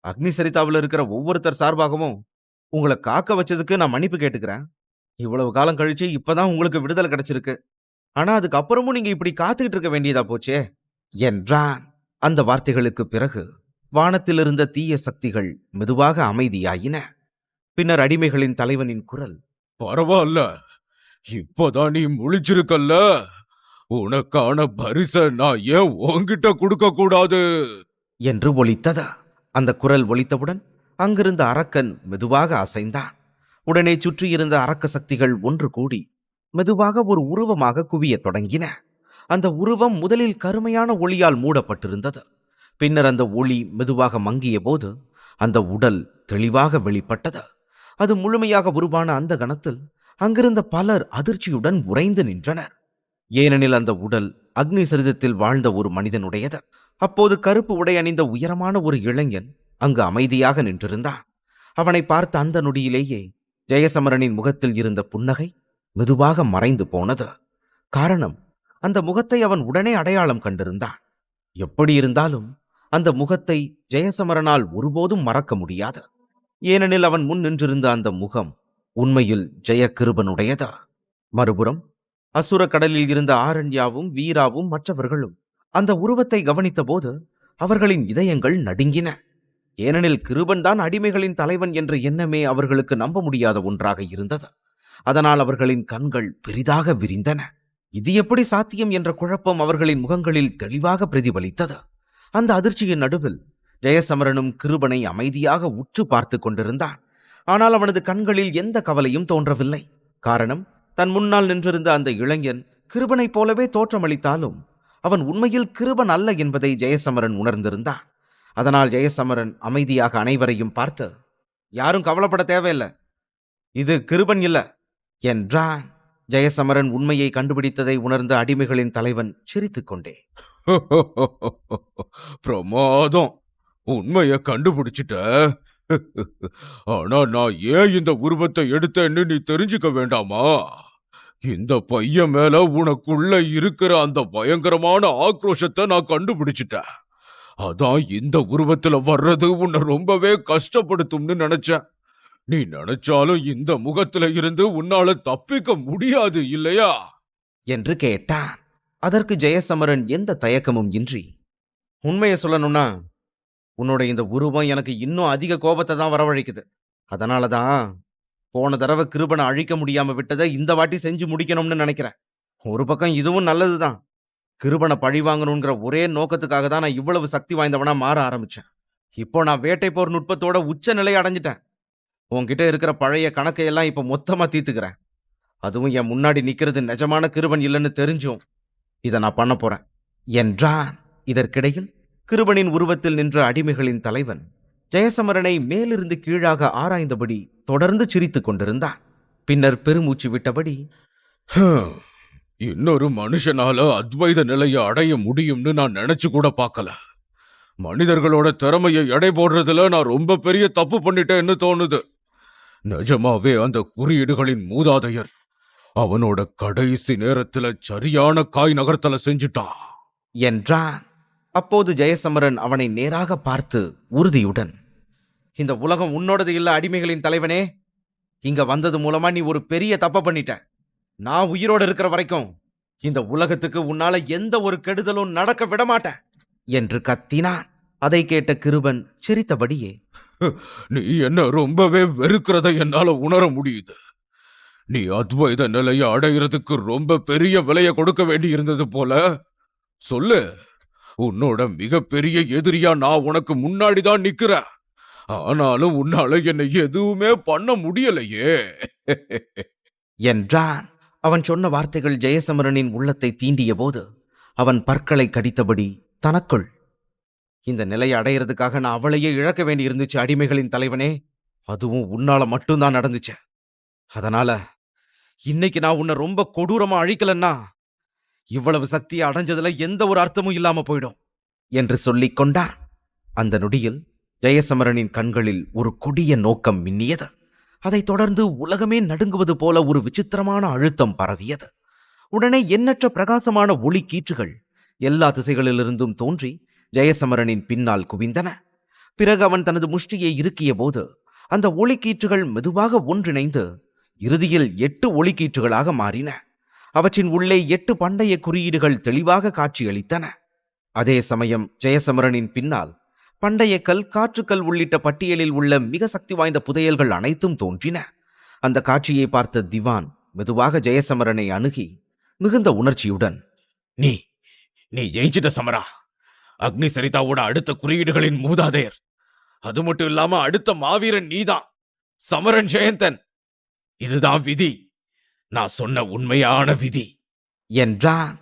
அக்னி சரிதாவில் இருக்கிற ஒவ்வொருத்தர் சார்பாகவும் உங்களை காக்க வச்சதுக்கு நான் மன்னிப்பு கேட்டுக்கிறேன். இவ்வளவு காலம் கழிச்சு இப்பதான் உங்களுக்கு விடுதலை கிடைச்சிருக்கு. ஆனா அதுக்கப்புறமும் நீங்க இப்படி காத்துக்கிட்டு இருக்க வேண்டியதா போச்சே என்றான். அந்த வார்த்தைகளுக்கு பிறகு வானத்தில் இருந்த தீய சக்திகள் மெதுவாக அமைதியாயின. பின்னர் அடிமைகளின் தலைவனின் குரல், பரவாயில்ல, இப்பதான் நீ முழிச்சிருக்கல்ல, உனக்கான பரிச நான் ஏன் உன்கிட்ட கொடுக்க கூடாது என்று ஒலித்தது. அந்த குரல் ஒலித்தவுடன் அங்கிருந்த அரக்கன் மெதுவாக அசைந்தான். உடனே சுற்றியிருந்த அரக்க சக்திகள் ஒன்று கூடி மெதுவாக ஒரு உருவமாக குவியத் தொடங்கின. அந்த உருவம் முதலில் கருமையான ஒளியால் மூடப்பட்டிருந்தது. பின்னர் அந்த ஒளி மெதுவாக மங்கிய போது அந்த உடல் தெளிவாக வெளிப்பட்டது. அது முழுமையாக உருவான அந்த கணத்தில் அங்கிருந்த பலர் அதிர்ச்சியுடன் உறைந்து நின்றனர். ஏனெனில் அந்த உடல் அக்னி சரிதத்தில் வாழ்ந்த ஒரு மனிதனுடையது. அப்போது கருப்பு உடை அணிந்த உயரமான ஒரு இளைஞன் அங்கு அமைதியாக நின்றிருந்தான். அவனை பார்த்த அந்த நொடியிலேயே ஜெயசமரனின் முகத்தில் இருந்த புன்னகை மெதுவாக மறைந்து போனது. காரணம், அந்த முகத்தை அவன் உடனே அடையாளம் கண்டிருந்தான். எப்படி இருந்தாலும் அந்த முகத்தை ஜெயசமரனால் ஒருபோதும் மறக்க முடியாது. ஏனெனில் அவன் முன் நின்றிருந்த அந்த முகம் உண்மையில் ஜெயகிருபனுடையது. மறுபுறம் அசுர கடலில் இருந்த ஆரண்யாவும் வீராவும் மற்றவர்களும் அந்த உருவத்தை கவனித்த போது அவர்களின் இதயங்கள் நடுங்கின. ஏனெனில் கிருபன் தான் அடிமைகளின் தலைவன் என்ற எண்ணமே அவர்களுக்கு நம்ப முடியாத ஒன்றாக இருந்தது. அதனால் அவர்களின் கண்கள் பெரிதாக விரிந்தன. இது எப்படி சாத்தியம் என்ற குழப்பம் அவர்களின் முகங்களில் தெளிவாக பிரதிபலித்தது. அந்த அதிர்ச்சியின் நடுவில் ஜெயசமரனும் கிருபனை அமைதியாக உற்று பார்த்து கொண்டிருந்தான். ஆனால் அவனது கண்களில் எந்த கவலையும் தோன்றவில்லை. காரணம், தன் முன்னால் நின்றிருந்த அந்த இளைஞன் கிருபனைப் போலவே தோற்றமளித்தாலும் அவன் உண்மையில் கிருபன் அல்ல என்பதை ஜெயசமரன் உணர்ந்திருந்தான். அதனால் ஜெயசமரன் அமைதியாக அனைவரையும் பார்த்து, யாரும் கவலைப்பட தேவையில்லை, இது கிருபன் இல்ல என்றான். ஜெயசமரன் உண்மையை கண்டுபிடித்ததை உணர்ந்த அடிமைகளின் தலைவன் சிரித்துக்கொண்டே, பிரமாதம், உண்மைய கண்டுபிடிச்சிட்ட. ஆனா நான் ஏன் இந்த உருவத்தை எடுத்தேன்னு நீ தெரிஞ்சுக்க வேண்டாமா? இந்த பையன் மேல உனக்குள்ள இருக்கிற அந்த பயங்கரமான ஆக்ரோஷத்தை நான் கண்டுபிடிச்சிட்டேன். அதான் இந்த உருவத்துல வர்றது உன்னை ரொம்பவே கஷ்டப்படுத்தும்னு நினைச்சேன். நீ நினைச்சாலும் இந்த முகத்துல இருந்து உன்னால தப்பிக்க முடியாது இல்லையா என்று கேட்டான். அதற்கு ஜெயசமரன் எந்த தயக்கமும் இன்றி, உண்மையை சொல்லணும்னா உன்னோட இந்த உருவம் எனக்கு இன்னும் அதிக கோபத்தை தான் வரவழைக்குது. அதனால தான் போன தடவை கிருபனை அழிக்க முடியாம விட்டதை இந்த வாட்டி செஞ்சு முடிக்கணும்னு நினைக்கிறேன். ஒரு பக்கம் இதுவும் நல்லதுதான். கிருபனை பழி வாங்கணுங்கிற ஒரே நோக்கத்துக்காக தான் நான் இவ்வளவு சக்தி வாய்ந்தவனா மாற ஆரம்பிச்சேன். இப்போ நான் வேட்டை போர் நுட்பத்தோட உச்ச நிலையை அடைஞ்சிட்டேன். உன்கிட்ட இருக்கிற பழைய கணக்கையெல்லாம் இப்போ மொத்தமா தீர்த்துக்கிறேன். அதுவும் என் முன்னாடி நிக்கிறது நிஜமான கிருபன் இல்லைன்னு தெரிஞ்சும் இதை நான் பண்ண போறேன் என்றான். இதற்கிடையில் கிருபனின் உருவத்தில் நின்ற அடிமைகளின் தலைவன் ஜெயசமரனை மேலிருந்து கீழாக ஆராய்ந்தபடி தொடர்ந்து சிரித்துக் கொண்டிருந்தான். பின்னர் பெருமூச்சு விட்டபடி, இன்னொரு மனுஷனால அத்வைத நிலையை அடைய முடியும்னு நான் நினைச்சு கூட பார்க்கல. மனிதர்களோட திறமையை எடை போடுறதுல நான் ரொம்ப பெரிய தப்பு பண்ணிட்டேன்னு தோணுது. நிஜமாவே அந்த குறியீடுகளின் மூதாதையர் அவனோட கடைசி நேரத்துல சரியான காய் நகர்த்தல செஞ்சுட்டான் என்றான். அப்போது ஜெயசமரன் அவனை நேராக பார்த்து உறுதியுடன், இந்த உலகம் உன்னோடது இல்ல அடிமைகளின் தலைவனே. இங்க வந்தது மூலமா நீ ஒரு பெரிய தப்ப பண்ணிட்ட. நான் உயிரோடு இருக்கிற வரைக்கும் இந்த உலகத்துக்கு உன்னால எந்த ஒரு கெடுதலும் நடக்க விடமாட்டேன் என்று கத்தினான். அதை கேட்ட கிருபன் சிரித்தபடியே, நீ என்ன ரொம்பவே வெறுக்கிறத என்னால உணர முடியுது. நீ அத்வைத நிலையை அடைகிறதுக்கு ரொம்ப பெரிய விலையை கொடுக்க வேண்டி இருந்தது போல. சொல்லு, உன்னோட மிகப்பெரிய எதிரியா நான் உனக்கு முன்னாடிதான் நிக்கிறேன். ஆனாலும் உன்னால என்னை எதுவுமே பண்ண முடியலையே என்றான். அவன் சொன்ன வார்த்தைகள் ஜெயசமரனின் உள்ளத்தை தீண்டிய போது அவன் பற்களை கடித்தபடி தனக்குள், இந்த நிலையை அடையிறதுக்காக நான் அவளையே இழக்க வேண்டி இருந்துச்சு அடிமைகளின் தலைவனே. அதுவும் உன்னால மட்டும்தான் நடந்துச்சு. அதனால இன்னைக்கு நான் உன்னை ரொம்ப கொடூரமா அழிக்கலன்னா இவ்வளவு சக்தியை அடைஞ்சதுல எந்த ஒரு அர்த்தமும் இல்லாம போயிடும் என்று சொல்லிக் கொண்டான். அந்த நொடியில் ஜெயசமரனின் கண்களில் ஒரு கொடிய நோக்கம் மின்னியது. அதைத் தொடர்ந்து உலகமே நடுங்குவது போல ஒரு விசித்திரமான அழுத்தம் பரவியது. உடனே எண்ணற்ற பிரகாசமான ஒளி கீற்றுகள் எல்லா திசைகளிலிருந்தும் தோன்றி ஜெயசமரனின் பின்னால் குவிந்தன. பிறகு அவன் தனது முஷ்டியை இறுக்கிய போது அந்த ஒளிக்கீற்றுகள் மெதுவாக ஒன்றிணைந்து இறுதியில் 8 ஒளிக்கீற்றுகளாக மாறின. அவற்றின் உள்ளே 8 பண்டைய குறியீடுகள் தெளிவாக காட்சியளித்தன. அதே சமயம் ஜெயசமரனின் பின்னால் பண்டைய கல், காற்றுக்கல் உள்ளிட்ட பட்டியலில் உள்ள மிக சக்தி வாய்ந்த புதையல்கள் அனைத்தும் தோன்றின. அந்த காட்சியை பார்த்த திவான் மெதுவாக ஜெயசமரனை அணுகி மிகுந்த உணர்ச்சியுடன், நீ நீ ஜெயிச்சிட்ட சமரா. அக்னி சரிதாவோட அடுத்த குறியீடுகளின் மூதாதையர். அது மட்டும் இல்லாம அடுத்த மாவீரன் நீதான், சமரன் ஜெயந்தன். இதுதான் விதி, நான் சொன்ன உண்மையான விதி என்றான்.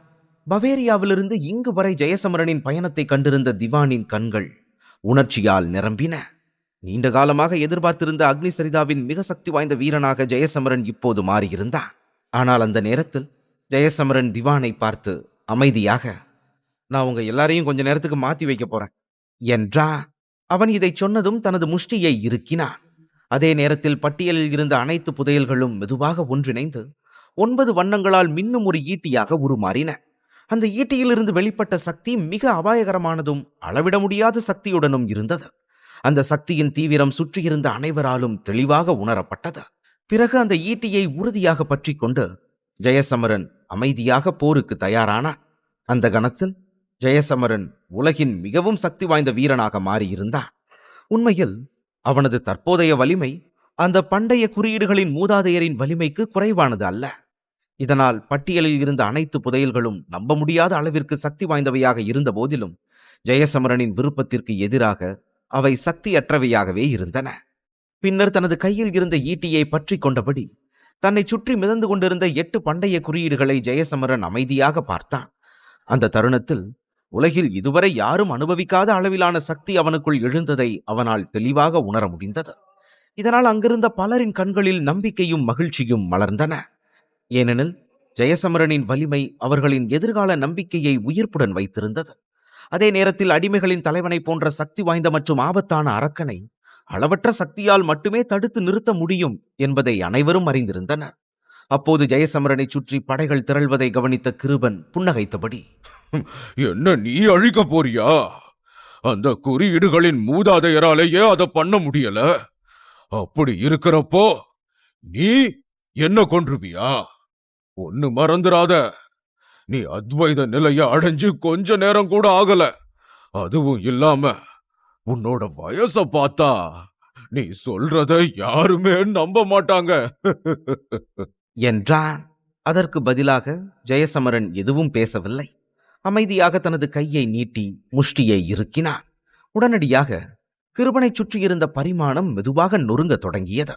பவேரியாவிலிருந்து இங்கு வரை ஜெயசமரனின் பயணத்தை கண்டிருந்த திவானின் கண்கள் உணர்ச்சியால் நிரம்பின. நீண்ட காலமாக எதிர்பார்த்திருந்த அக்னி சரிதாவின் மிக சக்தி வாய்ந்த வீரனாக ஜெயசமரன் இப்போது மாறியிருந்தான். ஆனால் அந்த நேரத்தில் ஜெயசமரன் திவானை பார்த்து அமைதியாக, நான் உங்க எல்லாரையும் கொஞ்ச நேரத்துக்கு மாத்தி வைக்க போறேன் என்றான். அவன் இதை சொன்னதும் தனது முஷ்டியை இறுக்கினான். அதே நேரத்தில் பட்டியலில் இருந்த அனைத்து புதையல்களும் மெதுவாக ஒன்றிணைந்து 9 வண்ணங்களால் மின்னும் ஒரு ஈட்டியாக உருமாறின. அந்த ஈட்டியிலிருந்து வெளிப்பட்ட சக்தி மிக அபாயகரமானதும் அளவிட முடியாத சக்தியுடனும் இருந்தது. அந்த சக்தியின் தீவிரம் சுற்றியிருந்த அனைவராலும் தெளிவாக உணரப்பட்டது. பிறகு அந்த ஈட்டியை உறுதியாக பற்றி கொண்டு ஜெயசமரன் அமைதியாக போருக்கு தயாரானான். அந்த கணத்தில் ஜெயசமரன் உலகின் மிகவும் சக்தி வாய்ந்த வீரனாக மாறியிருந்தான். உண்மையில் அவனது தற்போதைய வலிமை அந்த பண்டைய குறியீடுகளின் மூதாதையரின் வலிமைக்கு குறைவானது அல்ல. இதனால் பட்டியலில் இருந்த அனைத்து புதையல்களும் நம்ப முடியாத அளவிற்கு சக்தி வாய்ந்தவையாக இருந்த போதிலும் ஜெயசமரனின் விருப்பத்திற்கு எதிராக அவை சக்தியற்றவையாகவே இருந்தன. பின்னர் தனது கையில் இருந்த ஈட்டியை பற்றி கொண்டபடி தன்னை சுற்றி மிதந்து கொண்டிருந்த 8 பண்டைய குறியீடுகளை ஜெயசமரன் அமைதியாக பார்த்தான். அந்த தருணத்தில் உலகில் இதுவரை யாரும் அனுபவிக்காத அளவிலான சக்தி அவனுக்குள் எழுந்ததை அவனால் தெளிவாக உணர முடிந்தது. இதனால் அங்கிருந்த பலரின் கண்களில் நம்பிக்கையும் மகிழ்ச்சியும் மலர்ந்தன. ஏனெனில் ஜெயசமரனின் வலிமை அவர்களின் எதிர்கால நம்பிக்கையை உயிர்ப்புடன் வைத்திருந்தது. அதே நேரத்தில் அடிமைகளின் தலைவனை போன்ற சக்தி வாய்ந்த மற்றும் ஆபத்தான அரக்கனை அளவற்ற சக்தியால் மட்டுமே தடுத்து நிறுத்த முடியும் என்பதை அனைவரும் அறிந்திருந்தனர். அப்போது ஜெயசமரனை சுற்றி படைகள் திரள்வதை கவனித்த கிருபன் புன்னகைத்தபடி, என்ன நீ அழிக்க போறியா? அந்த குறியீடுகளின் மூதாதையராலேயே அதை பண்ண முடியல. அப்படி இருக்கிறப்போ நீ என்ன கொன்றுவியா? ஒன்னு மறந்துடாத, நீ அத்வைத நிலைய அடைஞ்சு கொஞ்ச நேரம் கூட ஆகல. அதுவும் இல்லாம உன்னோட வயச பார்த்தா நீ சொல்றத யாருமே நம்ப மாட்டாங்க என்றான். அதற்கு பதிலாக ஜெயசமரன் எதுவும் பேசவில்லை. அமைதியாக தனது கையை நீட்டி முஷ்டியை இறுக்கினான். உடனடியாக கிருபனை சுற்றியிருந்த பரிமாணம் மெதுவாக நொறுங்க தொடங்கியது.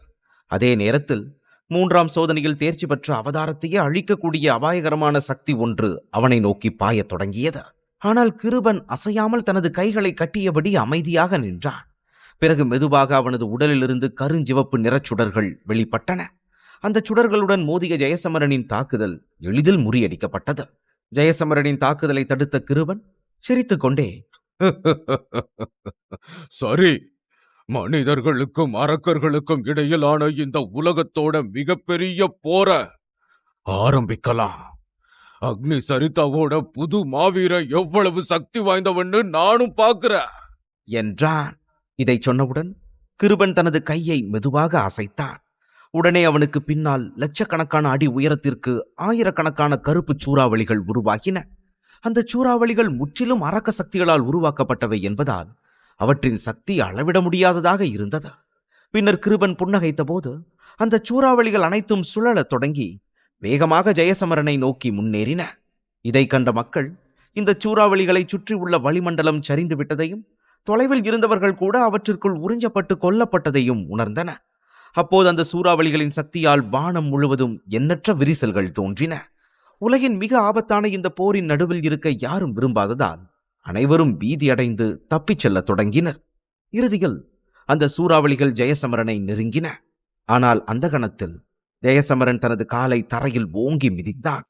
அதே நேரத்தில் 3ஆம் சோதனையில் தேர்ச்சி பெற்ற அவதாரத்தையே அழிக்கக்கூடிய அபாயகரமான சக்தி ஒன்று அவனை நோக்கி பாயத் தொடங்கியது. ஆனால் கிருபன் அசையாமல் தனது கைகளை கட்டியபடி அமைதியாக நின்றான். பிறகு மெதுவாக அவனது உடலிலிருந்து கருஞ்சிவப்பு நிறச்சுடர்கள் வெளிப்பட்டன. அந்த சுடர்களுடன் மோதிய ஜெயசமரனின் தாக்குதல் எளிதில் முறியடிக்கப்பட்டது. ஜெயசமரனின் தாக்குதலை தடுத்த கிருபன் சிரித்துக்கொண்டே, சரி, மனிதர்களுக்கும் அரக்கர்களுக்கும் இடையிலான இந்த உலகத்தோட மிகப்பெரிய போர ஆரம்பிக்கலாம். அக்னி சரிதாவோட புது மாவீர எவ்வளவு சக்தி வாய்ந்தவன்னு நானும் பார்க்கிறேன் என்றான். இதை சொன்னவுடன் கிருபன் தனது கையை மெதுவாக அசைத்தான். உடனே அவனுக்கு பின்னால் லட்சக்கணக்கான அடி உயரத்திற்கு ஆயிரக்கணக்கான கருப்பு சூறாவளிகள் உருவாகின. அந்த சூறாவளிகள் முற்றிலும் அரக்க சக்திகளால் உருவாக்கப்பட்டவை என்பதால் அவற்றின் சக்தி அளவிட முடியாததாக இருந்தது. பின்னர் கிருபன் புன்னகைத்த போது அந்த சூறாவளிகள் அனைத்தும் சுழலத் தொடங்கி வேகமாக ஜெயசமரனை நோக்கி முன்னேறின. இதை கண்ட மக்கள் இந்த சூறாவளிகளை சுற்றி உள்ள வளிமண்டலம் சரிந்து விட்டதையும் தொலைவில் இருந்தவர்கள் கூட அவற்றிற்குள் உறிஞ்சப்பட்டு கொல்லப்பட்டதையும் உணர்ந்தன. அப்போது அந்த சூறாவளிகளின் சக்தியால் வானம் முழுவதும் எண்ணற்ற விரிசல்கள் தோன்றின. உலகின் மிக ஆபத்தான இந்த போரின் நடுவில் இருக்க யாரும் விரும்பாததால் அனைவரும் பீதியடைந்து தப்பிச் செல்லத் தொடங்கினர். இறுதியில் அந்த சூறாவளிகள் ஜெயசமரனை நெருங்கின. ஆனால் அந்த கணத்தில் ஜெயசமரன் தனது காலை தரையில் ஓங்கி மிதித்தான்.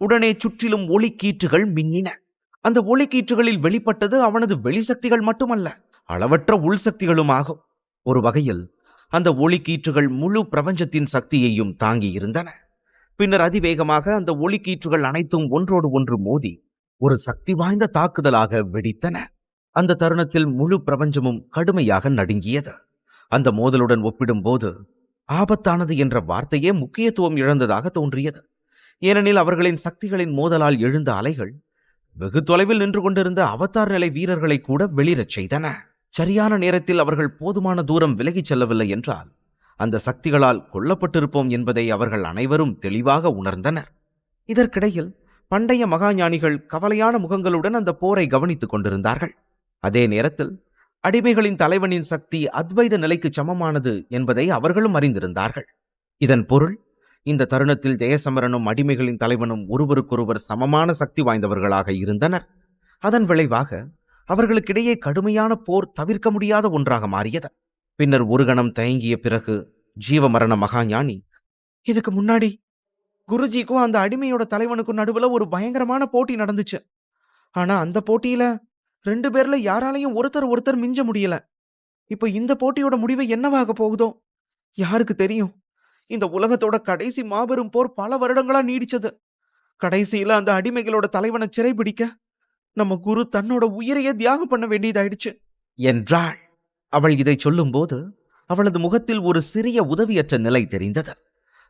உடனே சுற்றிலும் ஒளிக்கீற்றுகள் மின்னின. அந்த ஒளிக்கீற்றுகளில் வெளிப்பட்டது அவனது வெளிசக்திகள் மட்டுமல்ல, அளவற்ற உள்சக்திகளும் ஆகும். ஒரு வகையில் அந்த ஒளிக்கீற்றுகள் முழு பிரபஞ்சத்தின் சக்தியையும் தாங்கி இருந்தன. பின்னர் அதிவேகமாக அந்த ஒளிக்கீற்றுகள் அனைத்தும் ஒன்றோடு ஒன்று மோதி ஒரு சக்தி வாய்ந்த தாக்குதலாக வெடித்தன. அந்த தருணத்தில் முழு பிரபஞ்சமும் கடுமையாக நடுங்கியது. அந்த மோதலுடன் ஒப்பிடும்போது ஆபத்தானது என்ற வார்த்தையே முக்கியத்துவம் இழந்ததாக தோன்றியது. ஏனெனில் அவர்களின் சக்திகளின் மோதலால் எழுந்த அலைகள் வெகு தொலைவில் நின்று கொண்டிருந்த அவதார் நிலை வீரர்களை கூட வெளிரச் செய்தன. சரியான நேரத்தில் அவர்கள் போதுமான தூரம் விலகிச் செல்லவில்லை என்றால் அந்த சக்திகளால் கொல்லப்பட்டிருப்போம் என்பதை அவர்கள் அனைவரும் தெளிவாக உணர்ந்தனர். இதற்கிடையில் பண்டைய மகாஞானிகள் கவலையான முகங்களுடன் அந்த போரை கவனித்துக் கொண்டிருந்தார்கள். அதே நேரத்தில் அடிமைகளின் தலைவனின் சக்தி அத்வைத நிலைக்கு சமமானது என்பதை அவர்களும் அறிந்திருந்தார்கள். இதன் பொருள், இந்த தருணத்தில் ஜெயசமரனும் அடிமைகளின் தலைவனும் ஒருவருக்கொருவர் சமமான சக்தி வாய்ந்தவர்களாக இருந்தனர். அதன் விளைவாக அவர்களுக்கிடையே கடுமையான போர் தவிர்க்க முடியாத ஒன்றாக மாறியது. பின்னர் ஒரு கணம் தயங்கிய பிறகு ஜீவமரண மகாஞானி, இதுக்கு முன்னாடி குருஜிக்கும் அந்த அடிமையோட தலைவனுக்கும் நடுவுல ஒரு பயங்கரமான போட்டி நடந்துச்சு. ஆனா அந்த போட்டியில 2 பேர்ல யாராலையும் ஒருத்தர் மிஞ்ச முடியல. இப்ப இந்த போட்டியோட முடிவு என்னவாக போகுதோ யாருக்கு தெரியும். இந்த உலகத்தோட கடைசி மாபெரும் போர் பல வருடங்களா நீடிச்சது. கடைசியில அந்த அடிமைகளோட தலைவனை சிறைபிடிக்க நம்ம குரு தன்னோட உயிரையே தியாகம் பண்ண வேண்டியதாயிடுச்சு என்றாள். அவள் இதை சொல்லும்போது அவளது முகத்தில் ஒரு சிறிய உதவியற்ற நிலை தெரிந்தது.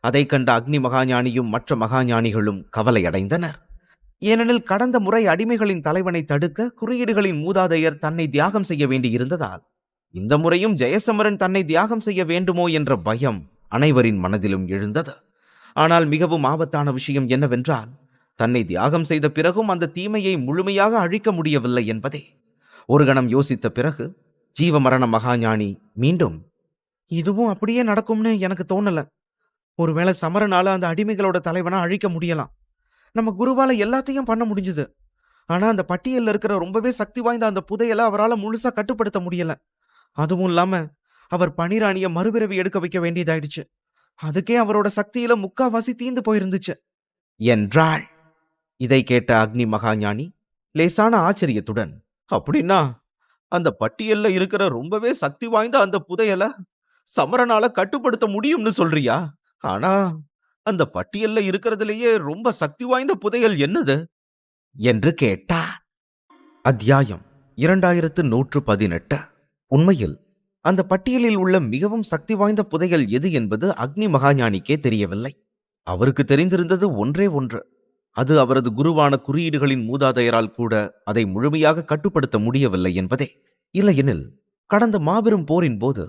அதை கண்ட அக்னி மகாஞானியும் மற்ற மகாஞானிகளும் கவலையடைந்தனர். ஏனெனில் கடந்த முறை அடிமைகளின் தலைவனை தடுக்க குறியீடுகளின் மூதாதையர் தன்னை தியாகம் செய்ய வேண்டியிருந்ததால் இந்த முறையும் ஜெயசமரன் தன்னை தியாகம் செய்ய வேண்டுமோ என்ற பயம் அனைவரின் மனதிலும் எழுந்தது. ஆனால் மிகவும் ஆபத்தான விஷயம் என்னவென்றால், தன்னை தியாகம் செய்த பிறகும் அந்த தீமையை முழுமையாக அழிக்க முடியவில்லை என்பதே. ஒரு கணம் யோசித்த பிறகு ஜீவமரண மகாஞானி மீண்டும், இதுவும் அப்படியே நடக்கும்னு எனக்கு தோணல. ஒருவேளை சமரனால அந்த அடிமைகளோட தலைவனை அழிக்க முடியலாம். நம்ம குருவால எல்லாத்தையும் பண்ண முடிஞ்சது. ஆனா அந்த பட்டியல்ல இருக்கிற ரொம்பவே சக்தி வாய்ந்த அந்த புதையலை அவரால் முழுசா கட்டுப்படுத்த முடியல. அதுவும் இல்லாம அவர் பனிராணிய மறுபிறவி எடுக்க வைக்க வேண்டியதாயிடுச்சு. அதுக்கே அவரோட சக்தியில முக்காவாசி தீந்து போயிருந்துச்சு என்றாள். இதை கேட்ட அக்னி மகாஞானி லேசான ஆச்சரியத்துடன், அப்படின்னா அந்த பட்டியல்ல இருக்கிற ரொம்பவே சக்தி வாய்ந்த அந்த புதையலை சமரனால கட்டுப்படுத்த முடியும்னு சொல்றியா? ஆனா அந்த பட்டியல்ல இருக்கிறதுலேயே ரொம்ப சக்தி வாய்ந்த புதையல் என்னது என்று கேட்டார். அத்தியாயம் 2118. உண்மையில் அந்த பட்டியலில் உள்ள மிகவும் சக்தி வாய்ந்த புதையல் எது என்பது அக்னி மகாஞானிக்கே தெரியவில்லை. அவருக்கு தெரிந்திருந்தது ஒன்றே ஒன்று. அது அவரது குருவான குறியீடுகளின் மூதாதையரால் கூட அதை முழுமையாக கட்டுப்படுத்த முடியவில்லை என்பதே. இல்லையெனில் கடந்த மாபெரும் போரின் போது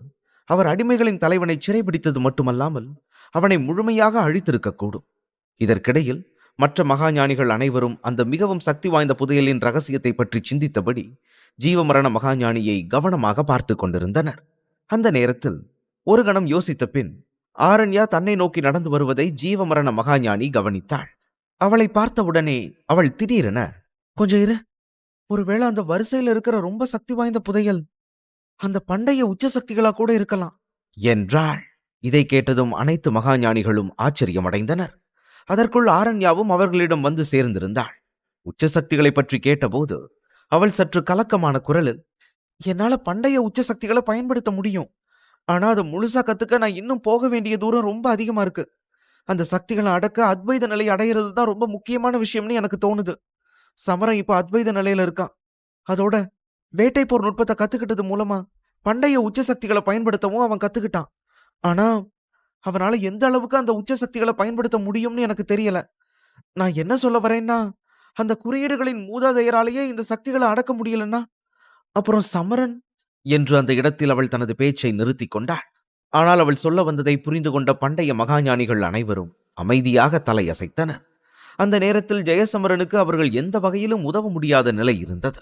அவர் அடிமைகளின் தலைவனை சிறைபிடித்தது மட்டுமல்லாமல் அவனை முழுமையாக அழித்திருக்கக்கூடும். இதற்கிடையில் மற்ற மகாஞானிகள் அனைவரும் அந்த மிகவும் சக்தி வாய்ந்த புதையலின் ரகசியத்தை பற்றி சிந்தித்தபடி ஜீவமரண மகாஞானியை கவனமாக பார்த்து கொண்டிருந்தனர். அந்த நேரத்தில் ஒரு கணம் யோசித்த பின் ஆரண்யா தன்னை நோக்கி நடந்து வருவதை ஜீவமரண மகாஞானி கவனித்தாள். அவளை பார்த்தவுடனே அவள் திடீரென, கொஞ்சம் இரு, ஒருவேளை அந்த வரிசையில் இருக்கிற ரொம்ப சக்தி வாய்ந்த புதையல் அந்த பண்டைய உச்ச சக்திகளா கூட இருக்கலாம் என்றாள். இதை கேட்டதும் அனைத்து மகாஞானிகளும் ஆச்சரியமடைந்தனர். அதற்குள் ஆரண்யாவும் அவர்களிடம் வந்து சேர்ந்திருந்தாள். உச்ச சக்திகளை பற்றி கேட்டபோது அவள் சற்று கலக்கமான குரலில், என்னால பண்டைய உச்ச சக்திகளை பயன்படுத்த முடியும். ஆனா அதை முழுசா கத்துக்க நான் இன்னும் போக வேண்டிய தூரம் ரொம்ப அதிகமா இருக்கு. அந்த சக்திகளை அடக்க அத்வைத நிலை அடையிறது தான் ரொம்ப முக்கியமான விஷயம்னு எனக்கு தோணுது. சமரன் இப்ப அத்வைத நிலையில இருக்கான். அதோட வேட்டை போர் நுட்பத்தை கத்துக்கிட்டது மூலமா பண்டைய உச்ச சக்திகளை பயன்படுத்தவும் அவன் கத்துக்கிட்டான். ஆனா அவனால எந்த அளவுக்கு அந்த உச்ச சக்திகளை பயன்படுத்த முடியும்னு எனக்கு தெரியல. நான் என்ன சொல்ல வரேன்னா, அந்த குறியீடுகளின் மூதாதையராலேயே இந்த சக்திகளை அடக்க முடியலன்னா அப்புறம் சமரன் என்று அந்த இடத்தில் அவள் தனது பேச்சை நிறுத்தி கொண்டாள். ஆனால் அவள் சொல்ல வந்ததை புரிந்து கொண்ட பண்டைய மகாஞானிகள் அனைவரும் அமைதியாக தலையசைத்தனர். அந்த நேரத்தில் ஜெயசமரனுக்கு அவர்கள் எந்த வகையிலும் உதவ முடியாத நிலை இருந்தது.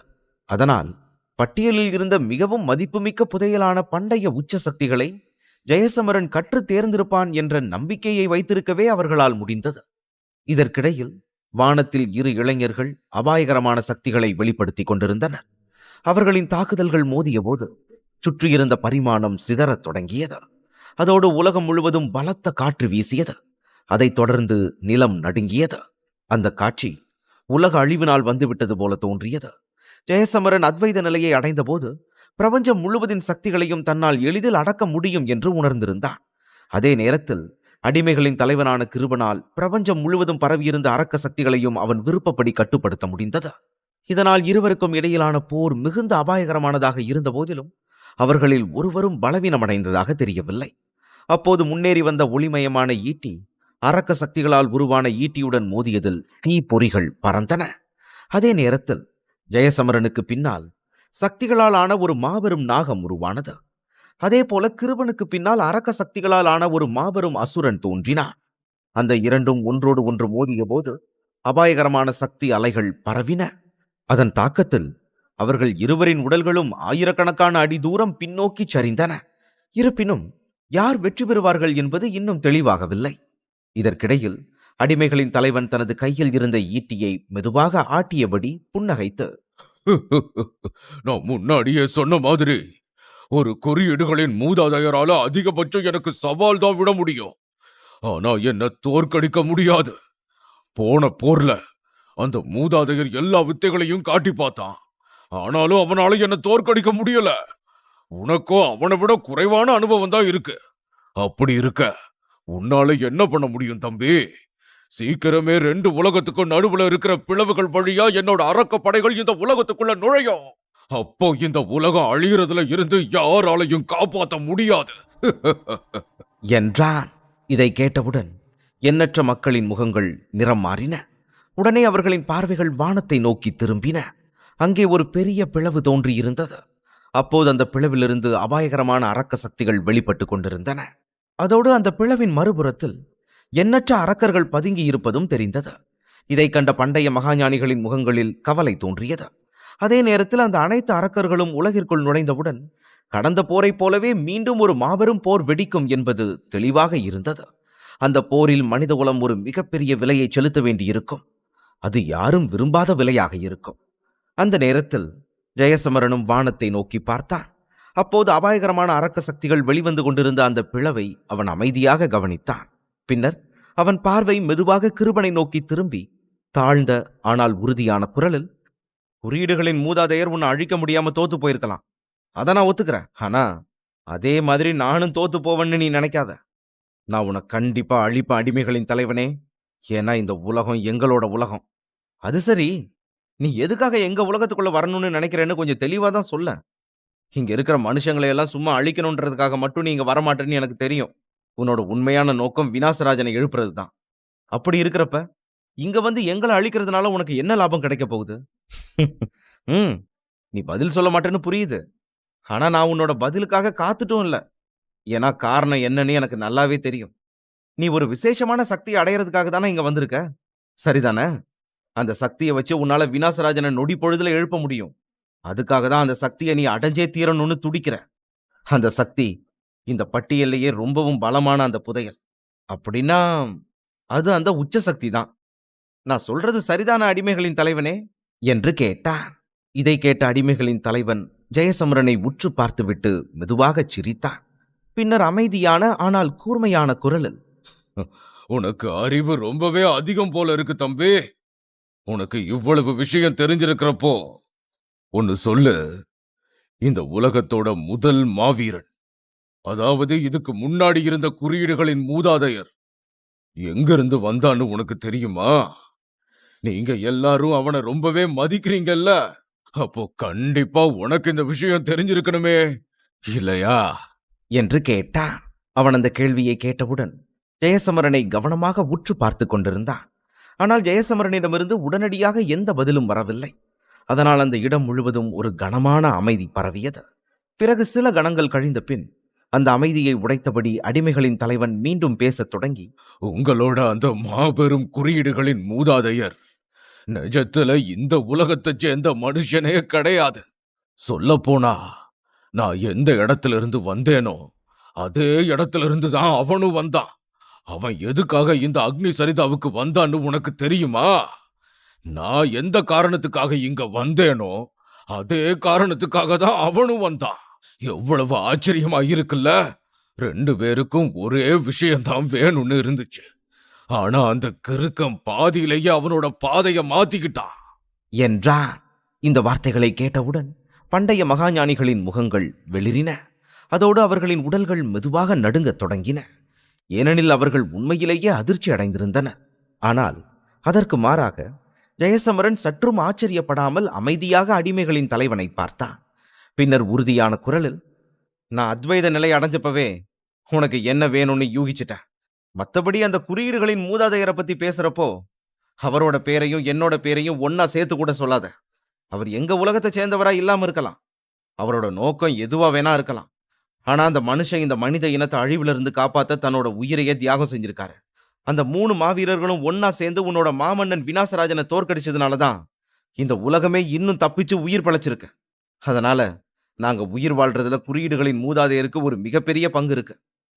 அதனால் பட்டியலில் இருந்த மிகவும் மதிப்புமிக்க புதையலான பண்டைய உச்ச சக்திகளை ஜெயசமரன் கற்று தேர்ந்திருப்பான் என்ற நம்பிக்கையை வைத்திருக்கவே அவர்களால் முடிந்தது. இதற்கிடையில் வானத்தில் 2 இளைஞர்கள் அபாயகரமான சக்திகளை வெளிப்படுத்திக் கொண்டிருந்தனர். அவர்களின் தாக்குதல்கள் மோதிய போது சுற்றியிருந்த பரிமாணம் சிதறத் தொடங்கியது. அதோடு உலகம் முழுவதும் பலத்த காற்று வீசியது. அதைத் தொடர்ந்து நிலம் நடுங்கியது. அந்த காட்சி உலக அழிவினால் வந்துவிட்டது போல தோன்றியது. ஜெயசமரன் அத்வைத நிலையை அடைந்தபோது பிரபஞ்சம் முழுவதின் சக்திகளையும் தன்னால் எளிதில் அடக்க முடியும் என்று உணர்ந்திருந்தான். அதே நேரத்தில் அடிமைகளின் தலைவனான கிருபனால் பிரபஞ்சம் முழுவதும் பரவியிருந்த அரக்க சக்திகளையும் அவன் விருப்பப்படி கட்டுப்படுத்த முடிந்தது. இதனால் இருவருக்கும் இடையிலான போர் மிகுந்த அபாயகரமானதாக இருந்த போதிலும் அவர்களில் ஒருவரும் பலவீனமடைந்ததாக தெரியவில்லை. அப்போது முன்னேறி வந்த ஒளிமயமான ஈட்டி அரக்க சக்திகளால் உருவான ஈட்டியுடன் மோதியதில் தீப்பொறிகள் பறந்தன. அதே நேரத்தில் ஜெயசமரனுக்கு பின்னால் சக்திகளால் ஆன ஒரு மாபெரும் நாகம் உருவானது. அதே போல கிருபனுக்கு பின்னால் அரக்க சக்திகளால் ஆன ஒரு மாபெரும் அசுரன் தோன்றினான். அந்த இரண்டும் ஒன்றோடு ஒன்று மோதிய போது அபாயகரமான சக்தி அலைகள் பரவின. அதன் தாக்கத்தில் அவர்கள் இருவரின் உடல்களும் ஆயிரக்கணக்கான அடி தூரம் பின்னோக்கி சரிந்தன. இருப்பினும் யார் வெற்றி பெறுவார்கள் என்பது இன்னும் தெளிவாகவில்லை. இதற்கிடையில் அடிமைகளின் தலைவன் தனது கையில் இருந்த ஈட்டியை மெதுவாக ஆட்டியபடி புன்னகைத்து, நான் முன்னாடியே சொன்ன மாதிரி ஒரு குறியீடுகளின் மூதாதையரால அதிகபட்சம் எனக்கு சவால் தான் விட முடியும். ஆனா என்ன தோற்கடிக்க முடியாது. போன போர்ல அந்த மூதாதையர் எல்லா வித்தைகளையும் காட்டி பார்த்தான். ஆனாலும் அவனால என்ன தோற்கடிக்க முடியல. உனக்கோ அவனை விட குறைவான அனுபவம் தான் இருக்கு. அப்படி இருக்க உன்னால என்ன பண்ண முடியும் தம்பி? சீக்கிரமே 2 உலகத்துக்கும் நடுவுல இருக்கிற பிளவுகள் வழியா என்னோட அரக்க படைகள் இந்த உலகத்துக்குள்ள நுழையும். அப்போ இந்த உலகம் அழியறதுல இருந்து யாராலையும் காப்பாற்ற முடியாது என்றான். இதை கேட்டவுடன் எண்ணற்ற மக்களின் முகங்கள் நிறம் மாறின. உடனே அவர்களின் பார்வைகள் வானத்தை நோக்கி திரும்பின. அங்கே ஒரு பெரிய பிளவு தோன்றியிருந்தது. அப்போது அந்த பிளவிலிருந்து அபாயகரமான அரக்க சக்திகள் வெளிப்பட்டு கொண்டிருந்தன. அதோடு அந்த பிளவின் மறுபுறத்தில் எண்ணற்ற அரக்கர்கள் பதுங்கி இருப்பதும் தெரிந்தது. இதை கண்ட பண்டைய மகாஞானிகளின் முகங்களில் கவலை தோன்றியது. அதே நேரத்தில் அந்த அனைத்து அரக்கர்களும் உலகிற்குள் நுழைந்தவுடன் கடந்த போரைப் போலவே மீண்டும் ஒரு மாபெரும் போர் வெடிக்கும் என்பது தெளிவாக இருந்தது. அந்த போரில் மனிதகுலம் ஒரு மிகப்பெரிய விலையை செலுத்த வேண்டியிருக்கும். அது யாரும் விரும்பாத விலையாக இருக்கும். அந்த நேரத்தில் ஜெயசமரனும் வானத்தை நோக்கி பார்த்தான். அப்போது அபாயகரமான அரக்க சக்திகள் வெளிவந்து கொண்டிருந்த அந்த பிளவை அவன் அமைதியாக கவனித்தான். பின்னர் அவன் பார்வை மெதுவாக கிருபனை நோக்கி திரும்பி தாழ்ந்த ஆனால் உறுதியான குரலில், குறியீடுகளின் மூதாதையர் உன்னை அழிக்க முடியாம தோத்து போயிருக்கலாம், அதை நான் ஒத்துக்கிறேன். ஆனா அதே மாதிரி நானும் தோத்து போவேன்னு நீ நினைக்காத. நான் உன்னை கண்டிப்பா அழிப்பேன் அடிமைகளின் தலைவனே. ஏன்னா இந்த உலகம் எங்களோட உலகம். அது சரி, நீ எதுக்காக எங்க உலகத்துக்குள்ள வரணும்னு நினைக்கிறேன்னு கொஞ்சம் தெளிவா தான் சொல்ல. இங்க இருக்கிற மனுஷங்களை எல்லாம் சும்மா அழிக்கணுன்றதுக்காக மட்டும் நீ இங்க வரமாட்டேன்னு எனக்கு தெரியும். உன்னோட உண்மையான நோக்கம் விநாசராஜனை எழுப்புறது தான். அப்படி இருக்கிறப்ப இங்க வந்து எங்களை அழிக்கிறதுனால உனக்கு என்ன லாபம் கிடைக்க போகுது? நீ பதில் சொல்ல மாட்டேன்னு புரியுது. ஆனா நான் உன்னோட பதிலுக்காக காத்துட்டும் இல்ல. ஏன்னா காரணம் என்னன்னு எனக்கு நல்லாவே தெரியும். நீ ஒரு விசேஷமான சக்தியை அடையறதுக்காக தானே இங்க வந்திருக்க, சரிதானே? அந்த சக்தியை வச்சு உன்னால விநாசராஜனை நொடி பொழுதுல எழுப்ப முடியும். அதுக்காக தான் அந்த சக்தியை நீ அடைஞ்சே தீரணும்னு துடிக்கிற. அந்த சக்தி இந்த பட்டியலையே ரொம்பவும் பலமான அந்த புதையல். அப்படின்னா அது அந்த உச்ச சக்தி தான். நான் சொல்றது சரிதான அடிமைகளின் தலைவனே என்று கேட்டான். இதை கேட்ட அடிமைகளின் தலைவன் ஜெயசமரனை உற்று பார்த்துவிட்டு மெதுவாகச் சிரித்தான். பின்னர் அமைதியான ஆனால் கூர்மையான குரலில், உனக்கு அறிவு ரொம்பவே அதிகம் போல இருக்கு தம்பி. உனக்கு இவ்வளவு விஷயம் தெரிஞ்சிருக்கிறப்போ ஒன்னு சொல்லு. இந்த உலகத்தோட முதல் மாவீரன், அதாவது இதுக்கு முன்னாடி இருந்த குறியீடுகளின் மூதாதையர் எங்கிருந்து வந்தான்னு உனக்கு தெரியுமா? நீங்க எல்லாரும் அவனை ரொம்பவே மதிக்கிறீங்கல்ல. அப்போ கண்டிப்பா உனக்கு இந்த விஷயம் தெரிஞ்சிருக்கணுமே, இல்லையா என்று கேட்டான். அவன் அந்த கேள்வியை கேட்டவுடன் ஜெயசமரனை கவனமாக உற்று பார்த்து கொண்டிருந்தான். ஆனால் ஜெயசமரனிடமிருந்து உடனடியாக எந்த பதிலும் வரவில்லை. அதனால் அந்த இடம் முழுவதும் ஒரு கனமான அமைதி பரவியது. பிறகு சில கணங்கள் கழிந்த பின் அந்த அமைதியை உடைத்தபடி அடிமைகளின் தலைவன் மீண்டும் பேசத் தொடங்கி, உங்களோட அந்த மாபெரும் குறியீடுகளின் மூதாதையர் நிஜத்துல இந்த உலகத்தைச் சேர்ந்த மனுஷனே கிடையாது. சொல்லப்போனா நான் எந்த இடத்துல இருந்து வந்தேனோ அதே இடத்துல இருந்து தான் அவனும் வந்தான். அவன் எதுக்காக இந்த அக்னி சரிதாவுக்கு வந்தான்னு உனக்கு தெரியுமா? நான் எந்த காரணத்துக்காக இங்க வந்தேனோ அதே காரணத்துக்காக தான் அவனும் வந்தான். எவ்வளவு ஆச்சரியமா இருக்குல்ல? 2 பேருக்கும் ஒரே விஷயம்தான் வேணும்னு இருந்துச்சு. ஆனா அந்த கிறுக்கன் பாதியிலேயே அவனோட பாதைய மாத்திக்கிட்டான். என்றான். இந்த வார்த்தைகளை கேட்டவுடன் பண்டைய மகாஞானிகளின் முகங்கள் வெளிரின. அதோடு அவர்களின் உடல்கள் மெதுவாக நடுங்கத் தொடங்கின. ஏனெனில் அவர்கள் உண்மையிலேயே அதிர்ச்சி அடைந்திருந்தனர். ஆனால் அதற்கு மாறாக ஜெயசமரன் சற்றும் ஆச்சரியப்படாமல் அமைதியாக அடிமைகளின் தலைவனை பார்த்தான். பின்னர் உறுதியான குரலில், நான் அத்வைத நிலை அடைஞ்சப்பவே உனக்கு என்ன வேணும்னு யூகிச்சிட்டேன். மத்தபடி அந்த குறியீடுகளின் மூதாதையரை பத்தி பேசுறப்போ அவரோட பேரையும் என்னோட பேரையும் ஒன்னா சேர்த்து கூட சொல்லாத. அவர் எங்க உலகத்தை சேர்ந்தவரா இல்லாம இருக்கலாம். அவரோட நோக்கம் எதுவா வேணா இருக்கலாம். ஆனா அந்த மனுஷன் இந்த மனித இனத்தை அழிவிலிருந்து காப்பாத்த தன்னோட உயிரையே தியாகம் செஞ்சிருக்காரு. அந்த 3 மாவீரர்களும் ஒன்னா சேர்ந்து உன்னோட மாமன்னன் விநாசராஜனை தோற்கடிச்சதுனால தான் இந்த உலகமே இன்னும் தப்பிச்சு உயிர் பழைச்சிருக்கு. அதனால நாங்க உயிர் வாழ்றதுல குறியீடுகளின் மூதாதையருக்கு ஒரு மிகப்பெரிய பங்கு இருக்கு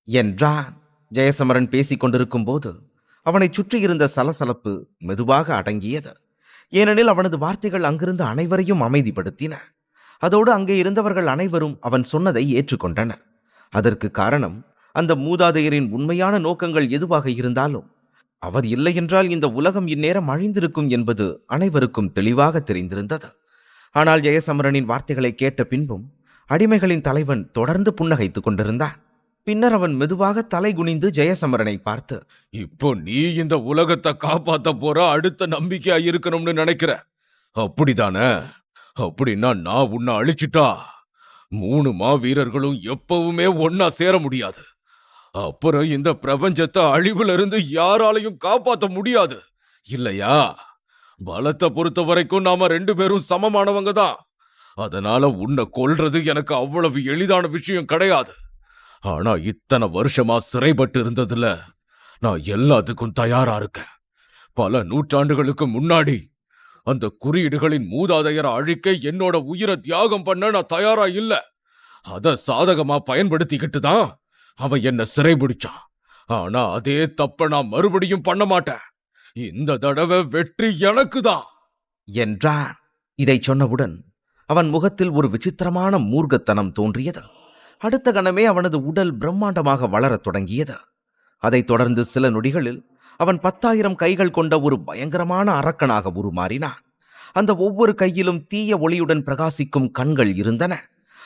என்றான். ஜெயசமரன் பேசிக் கொண்டிருக்கும் போது அவனை சுற்றியிருந்த சலசலப்பு மெதுவாக அடங்கியது. ஏனெனில் அவனது வார்த்தைகள் அங்கிருந்த அனைவரையும் அமைதிப்படுத்தின. அதோடு அங்கே இருந்தவர்கள் அனைவரும் அவன் சொன்னதை ஏற்றுக்கொண்டனர். அதற்கு காரணம், அந்த மூதாதையரின் உண்மையான நோக்கங்கள் எதுவாக இருந்தாலும் அவர் இல்லை என்றால் இந்த உலகம் இந்நேரம் அழிந்திருக்கும் என்பது அனைவருக்கும் தெளிவாக தெரிந்திருந்தது. ஆனால் ஜெயசமரனின் வார்த்தைகளை கேட்ட பின்பும் அடிமைகளின் தலைவன் தொடர்ந்து புன்னகைத்துக் கொண்டிருந்தான். பின்னர் அவன் மெதுவாக தலை குனிந்து ஜெயசமரனை பார்த்து, இப்போ நீ இந்த உலகத்தை காப்பாத்த போற அடுத்த நம்பிக்கையா இருக்கணும்னு நினைக்கிற, அப்படிதானே? அப்படின்னா நான் உன்னை அழிச்சிட்டா 3 மாவீரர்களும் எப்பவுமே ஒன்னா சேர முடியாது. அப்புறம் இந்த பிரபஞ்சத்தை அழிவுல இருந்து யாராலையும் காப்பாத்த முடியாது, இல்லையா? பலத்தை பொறுத்த வரைக்கும் நாம 2 பேரும் சமமானவங்க தான். அதனால உன்னை கொல்றது எனக்கு அவ்வளவு எளிதான விஷயம் கிடையாது. ஆனா இத்தனை வருஷமா சிறைப்பட்டு இருந்ததுல நான் எல்லாத்துக்கும் தயாரா இருக்கேன். பல நூற்றாண்டுகளுக்கு முன்னாடி அந்த குறியீடுகளின் மூதாதையரை அழிக்க என்னோட உயிரை தியாகம் பண்ண நான் தயாரா இல்ல. அத சாதகமா பயன்படுத்திக்கிட்டு தான் அவன் என்ன சிறைபிடிச்சான். ஆனா அதே தப்ப நான் மறுபடியும் பண்ண மாட்டேன். இந்த தடவை வெற்றி எனக்கு தான் என்றான். இதை சொன்னவுடன் அவன் முகத்தில் ஒரு விசித்திரமான மூர்க்கத்தனம் தோன்றியது. அடுத்த கணமே அவனது உடல் பிரம்மாண்டமாக வளரத் தொடங்கியது. அதைத் தொடர்ந்து சில நொடிகளில் அவன் 10,000 கைகள் கொண்ட ஒரு பயங்கரமான அரக்கனாக உருமாறினான். அந்த ஒவ்வொரு கையிலும் தீய ஒளியுடன் பிரகாசிக்கும் கண்கள் இருந்தன.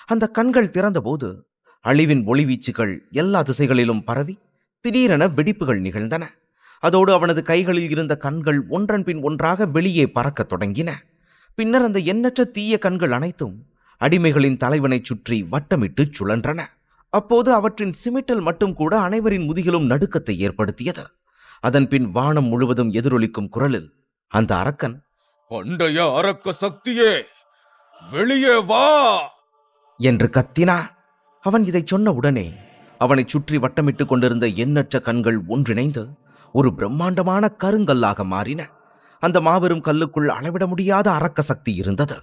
அந்த கண்கள் திறந்தபோது அழிவின் ஒளிவீச்சுகள் எல்லா திசைகளிலும் பரவி திடீரென வெடிப்புகள் நிகழ்ந்தன. அதோடு அவனது கைகளில் இருந்த கண்கள் ஒன்றன் பின் ஒன்றாக வெளியே பறக்கத் தொடங்கின. பின்னர் அந்த எண்ணற்ற தீய கண்கள் அனைத்தும் அடிமைகளின் தலைவனை சுற்றி வட்டமிட்டு சுழன்றன. அப்போது அவற்றின் சிமிட்டல் மட்டும் கூட அனைவரின் முதுகிலும் நடுக்கத்தை ஏற்படுத்தியது. அதன் பின் வானம் முழுவதும் எதிரொலிக்கும் குரலில் அந்த அரக்கன், பண்டைய அரக்க சக்தியே, வெளியே வா என்று கத்தினான். அவன் இதை சொன்ன உடனே அவனை சுற்றி வட்டமிட்டு கொண்டிருந்த எண்ணற்ற கண்கள் ஒன்றிணைந்து ஒரு பிரம்மாண்டமான கருங்கல்லாக மாறின. அந்த மாபெரும் கல்லுக்குள் அளவிட முடியாத அரக்க சக்தி இருந்தது.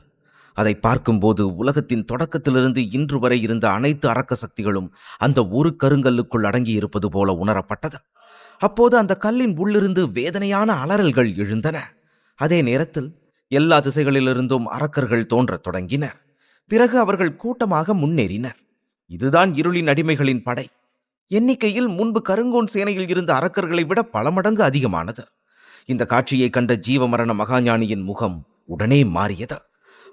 அதை பார்க்கும்போது உலகத்தின் தொடக்கத்திலிருந்து இன்று வரை இருந்த அனைத்து அரக்க சக்திகளும் அந்த ஒரு கருங்கல்லுக்குள் அடங்கி இருப்பது போல உணரப்பட்டது. அப்போது அந்த கல்லின் உள்ளிருந்து வேதனையான அலறல்கள் எழுந்தன. அதே நேரத்தில் எல்லா திசைகளிலிருந்தும் அரக்கர்கள் தோன்றத் தொடங்கினர். பிறகு அவர்கள் கூட்டமாக முன்னேறினர். இதுதான் இருளின் அடிமைகளின் படை. எண்ணிக்கையில் முன்பு கருங்கோன் சேனையில் இருந்த அரக்கர்களை விட பல மடங்கு அதிகமானது. இந்த காட்சியை கண்ட ஜீவமரண மகாஞானியின் முகம் உடனே மாறியது.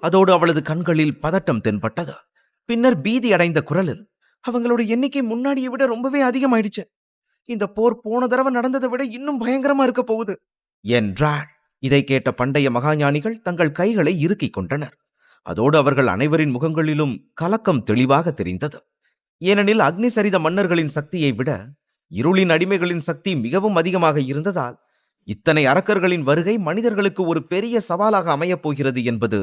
அதோடு அவளது கண்களில் பதட்டம் தென்பட்டது. பின்னர் பீதி அடைந்த குரலில், அவங்களோட எண்ணிக்கை முன்னாடியை விட ரொம்பவே அதிகமாயிடுச்சு. இந்த போர் போன தடவை நடந்ததை விட இன்னும் பயங்கரமா இருக்க போகுது என்றாள். இதை கேட்ட பண்டைய மகாஞானிகள் தங்கள் கைகளை இறுக்கிக் கொண்டனர். அதோடு அவர்கள் அனைவரின் முகங்களிலும் கலக்கம் தெளிவாக தெரிந்தது. ஏனெனில் அக்னி சரித மன்னர்களின் சக்தியை விட இருளின் அடிமைகளின் சக்தி மிகவும் அதிகமாக இருந்ததால் இத்தனை அரக்கர்களின் வருகை மனிதர்களுக்கு ஒரு பெரிய சவாலாக அமையப் போகிறது என்பது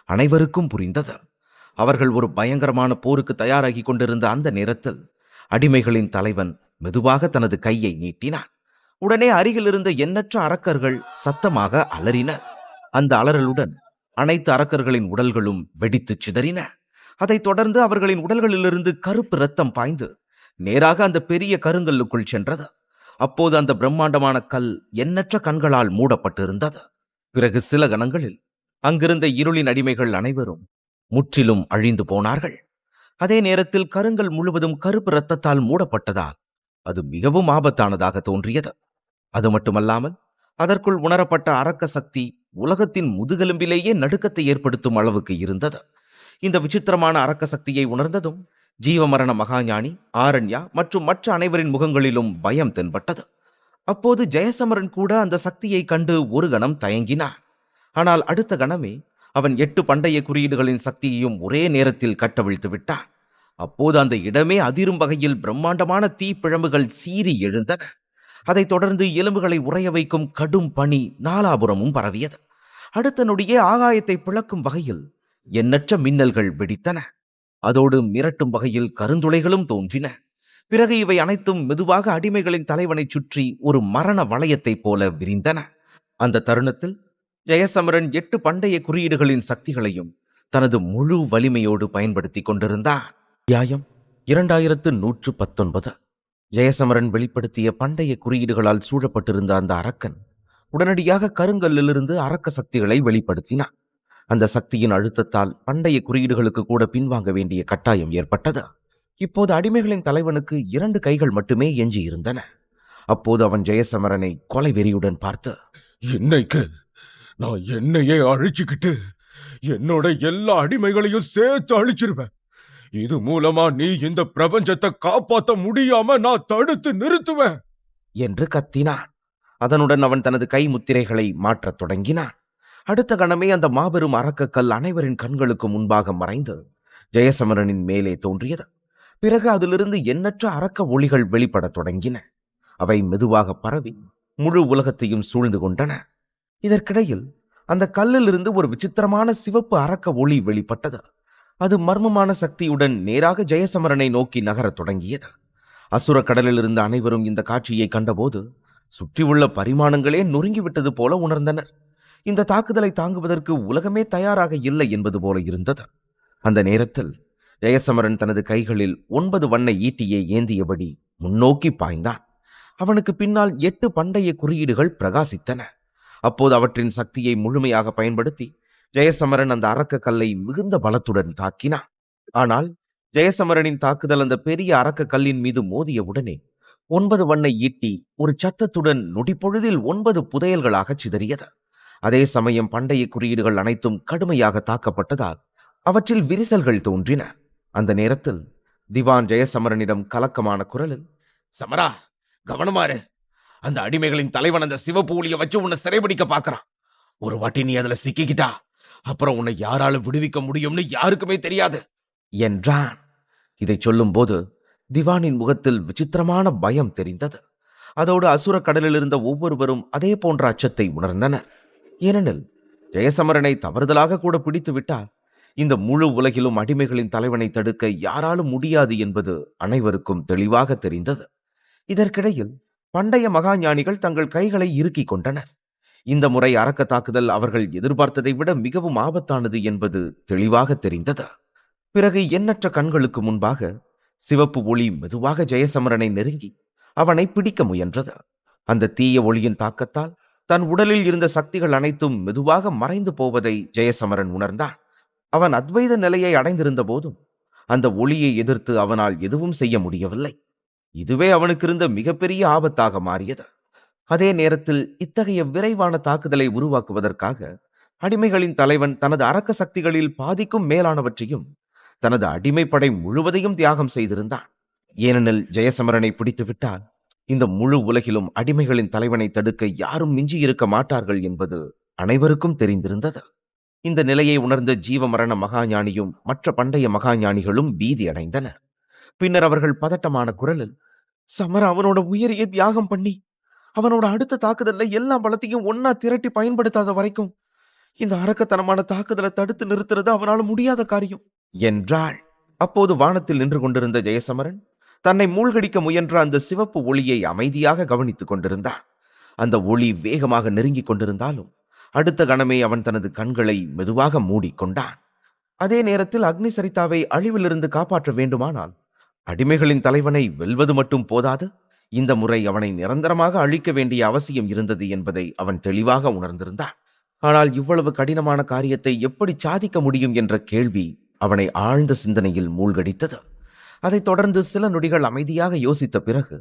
அனைவருக்கும் புரிந்தது. அவர்கள் ஒரு பயங்கரமான போருக்கு தயாராகி கொண்டிருந்த அந்த நேரத்தில் அடிமைகளின் தலைவன் மெதுவாக தனது கையை நீட்டினான். உடனே அருகில் இருந்த எண்ணற்ற அரக்கர்கள் சத்தமாக அலறினர். அந்த அலறலுடன் அனைத்து அரக்கர்களின் உடல்களும் வெடித்துச் சிதறின. அதைத் தொடர்ந்து அவர்களின் உடல்களிலிருந்து கருப்பு இரத்தம் பாய்ந்து நேராக அந்த பெரிய கருங்கல்லுக்குள் சென்றது. அப்போது அந்த பிரம்மாண்டமான கல் எண்ணற்ற கண்களால் மூடப்பட்டிருந்தது. பிறகு சில கணங்களில் அங்கிருந்த இருளின் அடிமைகள் அனைவரும் முற்றிலும் அழிந்து போனார்கள். அதே நேரத்தில் கருங்கல் முழுவதும் கருப்பு இரத்தத்தால் மூடப்பட்டதால் அது மிகவும் ஆபத்தானதாக தோன்றியது. அது மட்டுமல்லாமல் அதற்குள் உணரப்பட்ட அரக்க சக்தி உலகத்தின் முதுகெலும்பிலேயே நடுக்கத்தை ஏற்படுத்தும் அளவுக்கு இருந்தது. இந்த விசித்திரமான அரக்க சக்தியை உணர்ந்ததும் ஜீவமரண மகாஞானி, ஆரண்யா மற்றும் மற்ற அனைவரின் முகங்களிலும் பயம் தென்பட்டது. அப்போது ஜெயசமரன் கூட அந்த சக்தியை கண்டு ஒரு கணம் தயங்கினான். ஆனால் அடுத்த கணமே அவன் 8 பண்டைய குறியீடுகளின் சக்தியையும் ஒரே நேரத்தில் கட்டவிழ்த்து விட்டான். அப்போது அந்த இடமே அதிரும் வகையில் பிரம்மாண்டமான தீப்பிழம்புகள் சீறி எழுந்தன. அதைத் தொடர்ந்து எலும்புகளை உறைய வைக்கும் கடும் பனி நாலாபுரமும் பரவியது. அடுத்த நொடியே ஆகாயத்தை பிளக்கும் வகையில் எண்ணற்ற மின்னல்கள் வெடித்தன. அதோடு மிரட்டும் வகையில் கருந்துளைகளும் தோன்றின. பிறகு இவை அனைத்தும் மெதுவாக அடிமைகளின் தலைவனை சுற்றி ஒரு மரண வளையத்தைப் போல விரிந்தன. அந்த தருணத்தில் ஜெயசமரன் 8 பண்டைய குறியீடுகளின் சக்திகளையும் தனது முழு வலிமையோடு பயன்படுத்தி கொண்டிருந்தான். அத்தியாயம் 2119. ஜெயசமரன் வெளிப்படுத்திய பண்டைய குறியீடுகளால் சூழப்பட்டிருந்த அந்த அரக்கன் உடனடியாக கருங்கல்லிலிருந்து அரக்க சக்திகளை வெளிப்படுத்தினான். அந்த சக்தியின் அழுத்தத்தால் பண்டைய குறியீடுகளுக்கு கூட பின்வாங்க வேண்டிய கட்டாயம் ஏற்பட்டது. இப்போது அடிமைகளின் தலைவனுக்கு 2 கைகள் மட்டுமே எஞ்சி இருந்தன. அப்போது அவன் ஜெயசமரனை கொலை வெறியுடன் பார்த்து, இன்னைக்கு நான் என்னையே அழிச்சுக்கிட்டு என்னோட எல்லா அடிமைகளையும் சேர்த்து அழிச்சிருவேன். இது மூலமா நீ இந்த பிரபஞ்சத்தை காப்பாத்த முடியாம நான் தடுத்து நிறுத்துவேன் என்று கத்தினான். அதனுடன் அவன் தனது கை முத்திரைகளை மாற்றத் தொடங்கினான். அடுத்த கணமே அந்த மாபெரும் அரக்கக்கல் அனைவரின் கண்களுக்கு முன்பாக மறைந்து ஜெயசமரனின் மேலே தோன்றியது. பிறகு அதிலிருந்து எண்ணற்ற அரக்க ஒளிகள் வெளிப்படத் தொடங்கின. அவை மெதுவாக பரவி முழு உலகத்தையும் சூழ்ந்து கொண்டன. இதற்கிடையில் அந்த கல்லிலிருந்து ஒரு விசித்திரமான சிவப்பு அரக்க ஒளி வெளிப்பட்டது. அது மர்மமான சக்தியுடன் நேராக ஜெயசமரனை நோக்கி நகரத் தொடங்கியது. அசுர கடலில் இருந்த அனைவரும் இந்த காட்சியை கண்டபோது சுற்றியுள்ள பரிமாணங்களே நொறுங்கிவிட்டது போல உணர்ந்தனர். இந்த தாக்குதலை தாங்குவதற்கு உலகமே தயாராக இல்லை என்பது போல இருந்தது. அந்த நேரத்தில் ஜெயசமரன் தனது கைகளில் 9 வண்ண ஈட்டியை ஏந்தியபடி முன்னோக்கி பாய்ந்தான். அவனுக்கு பின்னால் 8 பண்டைய குறியீடுகள் பிரகாசித்தன. அப்போது அவற்றின் சக்தியை முழுமையாக பயன்படுத்தி ஜெயசமரன் அந்த அரக்க கல்லை மிகுந்த பலத்துடன் தாக்கினான். ஆனால் ஜெயசமரனின் தாக்குதல் அந்த பெரிய அரக்க கல்லின் மீது மோதிய உடனே 9 வண்ண ஈட்டி ஒரு சத்தத்துடன் நொடிப்பொழுதில் 9 புதையல்களாக சிதறியது. அதே சமயம் பண்டைய குறியீடுகள் அனைத்தும் கடுமையாக தாக்கப்பட்டதால் அவற்றில் விரிசல்கள் தோன்றின. அந்த நேரத்தில் திவான் ஜெயசமரனிடம் கலக்கமான குரலில், சமரா, கவனமாறு. அந்த அடிமைகளின் தலைவன் அந்த சிவப்பு ஊழிய வச்சு உன்னை சிறைபிடிக்க பார்க்கறான். ஒரு வாட்டி நீ அதுல சிக்கிக்கிட்டா அப்புறம் உன்னை யாரால விடுவிக்க முடியும்னு யாருக்குமே தெரியாது என்றான். இதை சொல்லும் போது திவானின் முகத்தில் விசித்திரமான பயம் தெரிந்தது. அதோடு அசுர கடலில் இருந்த ஒவ்வொருவரும் அதே போன்ற அச்சத்தை உணர்ந்தனர். ஏனெனில் ஜெயசமரனை தவறுதலாக கூட பிடித்து விட்டால் இந்த முழு உலகிலும் அடிமைகளின் தலைவனை தடுக்க யாராலும் முடியாது என்பது அனைவருக்கும் தெளிவாக தெரிந்தது. இதற்கிடையில் பண்டைய மகாஞானிகள் தங்கள் கைகளை இறுக்கிக் கொண்டனர். இந்த முறை அரக்க தாக்குதல் அவர்கள் எதிர்பார்த்ததை விட மிகவும் ஆபத்தானது என்பது தெளிவாக தெரிந்தது. பிறகு எண்ணற்ற கண்களுக்கு முன்பாக சிவப்பு ஒளி மெதுவாக ஜெயசமரனை நெருங்கி அவனை பிடிக்க முயன்றது. அந்த தீய ஒளியின் தாக்கத்தால் தன் உடலில் இருந்த சக்திகள் அனைத்தும் மெதுவாக மறைந்து போவதை ஜெயசமரன் உணர்ந்தான். அவன் அத்வைத நிலையை அடைந்திருந்த போதும் அந்த ஒளியை எதிர்த்து அவனால் எதுவும் செய்ய முடியவில்லை. இதுவே அவனுக்கு இருந்த மிகப்பெரிய ஆபத்தாக மாறியது. அதே நேரத்தில் இத்தகைய விரைவான தாக்குதலை உருவாக்குவதற்காக அடிமைகளின் தலைவன் தனது அரக்க சக்திகளில் பாதிக்கும் மேலானவற்றையும் தனது அடிமைப்படை முழுவதையும் தியாகம் செய்திருந்தான். ஏனெனில் ஜெயசமரனை பிடித்துவிட்டால் இந்த முழு உலகிலும் அடிமைகளின் தலைவனை தடுக்க யாரும் மிஞ்சி இருக்க மாட்டார்கள் என்பது அனைவருக்கும் தெரிந்திருந்தது. இந்த நிலையை உணர்ந்த ஜீவமரண மகாஞானியும் மற்ற பண்டைய மகாஞானிகளும் பீதி அடைந்தனர். பின்னர் அவர்கள் பதட்டமான குரலில், சமர அவனோட உயிரையே தியாகம் பண்ணி அவனோட அடுத்த தாக்குதல்ல எல்லா பலத்தையும் ஒன்னா திரட்டி பயன்படுத்தாத வரைக்கும் இந்த அரக்கத்தனமான தாக்குதலை தடுத்து நிறுத்துறது அவனால முடியாத காரியம் என்றாள். அப்போது வானத்தில் நின்று கொண்டிருந்த ஜெயசமரன் தன்னை மூழ்கடிக்க முயன்ற அந்த சிவப்பு ஒளியை அமைதியாக கவனித்துக் கொண்டிருந்தான். அந்த ஒளி வேகமாக நெருங்கிக் கொண்டிருந்தாலும் அடுத்த கணமே அவன் தனது கண்களை மெதுவாக மூடிக்கொண்டான். அதே நேரத்தில் அக்னி சரிதாவை அழிவிலிருந்து காப்பாற்ற வேண்டுமானால் அடிமைகளின் தலைவனை வெல்வது மட்டும் போதாது, இந்த முறை அவனை நிரந்தரமாக அழிக்க வேண்டிய அவசியம் இருந்தது என்பதை அவன் தெளிவாக உணர்ந்திருந்தான். ஆனால் இவ்வளவு கடினமான காரியத்தை எப்படி சாதிக்க முடியும் என்ற கேள்வி அவனை ஆழ்ந்த சிந்தனையில் மூழ்கடித்தது. அதைத் தொடர்ந்து சில நொடிகள் அமைதியாக யோசித்த பிறகு,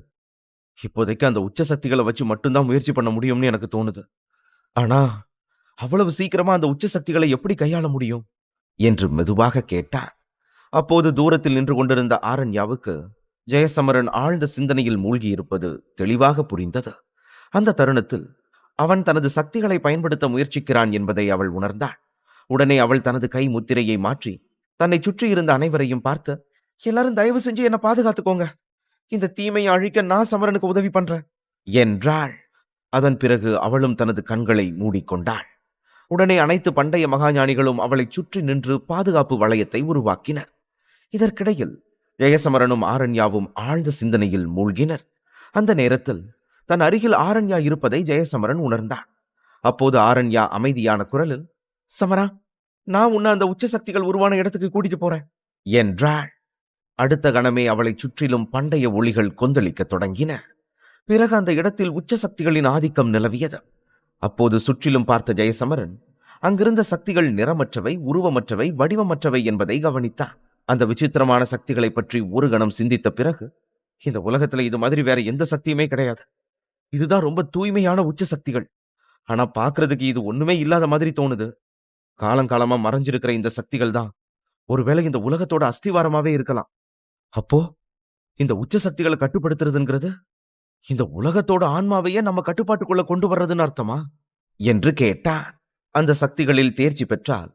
இப்போதைக்கு அந்த உச்ச சக்திகளை வச்சு மட்டும்தான் முயற்சி பண்ண முடியும்னு எனக்கு தோணுது. ஆனா அவ்வளவு சீக்கிரமா அந்த உச்ச சக்திகளை எப்படி கையாள முடியும் என்று மெதுவாக கேட்டான். அப்போது தூரத்தில் நின்று கொண்டிருந்த ஆரண்யாவுக்கு ஜெயசமரன் ஆழ்ந்த சிந்தனையில் மூழ்கியிருப்பது தெளிவாக புரிந்தது. அந்த தருணத்தில் அவன் தனது சக்திகளை பயன்படுத்த முயற்சிக்கிறான் என்பதை அவள் உணர்ந்தாள். உடனே அவள் தனது கை முத்திரையை மாற்றி தன்னை சுற்றி இருந்த அனைவரையும் பார்த்து, எல்லாரும் தயவு செஞ்சு என்ன பாதுகாத்துக்கோங்க, இந்த தீமையை அழிக்க நான் சமரனுக்கு உதவி பண்றேன் என்றாள். அதன் பிறகு அவளும் தனது கண்களை மூடிக்கொண்டாள். உடனே அனைத்து பண்டைய மகாஞானிகளும் அவளை சுற்றி நின்று பாதுகாப்பு வளையத்தை உருவாக்கினர். இதற்கிடையில் ஜெயசமரனும் ஆரண்யாவும் ஆழ்ந்த சிந்தனையில் மூழ்கினர். அந்த நேரத்தில் தன் அருகில் ஆரண்யா இருப்பதை ஜெயசமரன் உணர்ந்தான். அப்போது ஆரண்யா அமைதியான குரலில், சமரா, நான் உன்னை அந்த உச்ச சக்திகள் உருவான இடத்துக்கு கூட்டிட்டு போறேன் என்றாள். அடுத்த கணமே அவளை சுற்றிலும் பண்டைய ஒளிகள் கொந்தளிக்க தொடங்கின. பிறகு அந்த இடத்தில் உச்ச சக்திகளின் ஆதிக்கம் நிலவியது. அப்போது சுற்றிலும் பார்த்த ஜெயசமரன் அங்கிருந்த சக்திகள் நிறமற்றவை, உருவமற்றவை, வடிவமற்றவை என்பதை கவனித்தான். அந்த விசித்திரமான சக்திகளை பற்றி ஒரு கணம் சிந்தித்த பிறகு, இந்த உலகத்துல இது மாதிரி வேற எந்த சக்தியுமே கிடையாது, இதுதான் ரொம்ப தூய்மையான உச்ச சக்திகள். ஆனா பாக்குறதுக்கு இது ஒண்ணுமே இல்லாத மாதிரி தோணுது. காலங்காலமா மறைஞ்சிருக்கிற இந்த சக்திகள் தான் ஒருவேளை இந்த உலகத்தோட அஸ்திவாரமாவே இருக்கலாம். அப்போ இந்த உச்ச சக்திகளை கட்டுப்படுத்துறதுங்கிறது இந்த உலகத்தோட ஆன்மாவையே நம்ம கட்டுப்பாட்டுக்குள்ள கொண்டு வர்றதுன்னு அர்த்தமா என்று கேட்டான். அந்த சக்திகளில் தேர்ச்சி பெற்றால்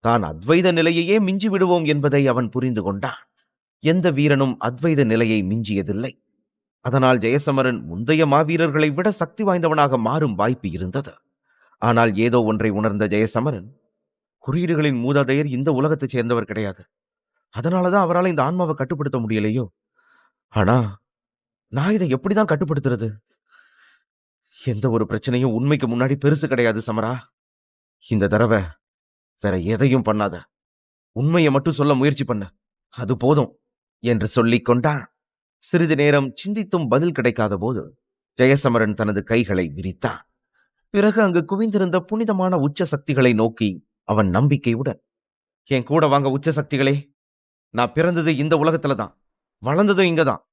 தான் அத்வைத நிலையையே மிஞ்சி விடுவோம் என்பதை அவன் புரிந்து கொண்டான். எந்த வீரனும் அத்வைத நிலையை மிஞ்சியதில்லை. அதனால் ஜெயசமரன் முந்தைய மாவீரர்களை விட சக்தி வாய்ந்தவனாக மாறும் வாய்ப்பு இருந்தது. ஆனால் ஏதோ ஒன்றை உணர்ந்த ஜெயசமரன், குறியீடுகளின் மூதாதையர் இந்த உலகத்தைச் சேர்ந்தவர் கிடையாது, அதனாலதான் அவரால் இந்த ஆன்மாவை கட்டுப்படுத்த முடியலையோ. ஆனா நான் இதை எப்படிதான் கட்டுப்படுத்துறது? எந்த ஒரு பிரச்சனையும் உண்மைக்கு முன்னாடி பெருசு கிடையாது சமரா. இந்த தடவை வேற எதையும் பண்ணாத, உண்மையை மட்டும் சொல்ல முயற்சி பண்ண, அது போதும் என்று சொல்லிக் கொண்டான். சிறிது நேரம் சிந்தித்தும் பதில் கிடைக்காத போது ஜெயசமரன் தனது கைகளை விரித்தான். பிறகு அங்கு குவிந்திருந்த புனிதமான உச்ச சக்திகளை நோக்கி அவன் நம்பிக்கையுடன், என் கூட வாங்க உச்ச சக்திகளே, நான் பிறந்தது இந்த உலகத்துல தான், வளர்ந்ததும் இங்கதான்,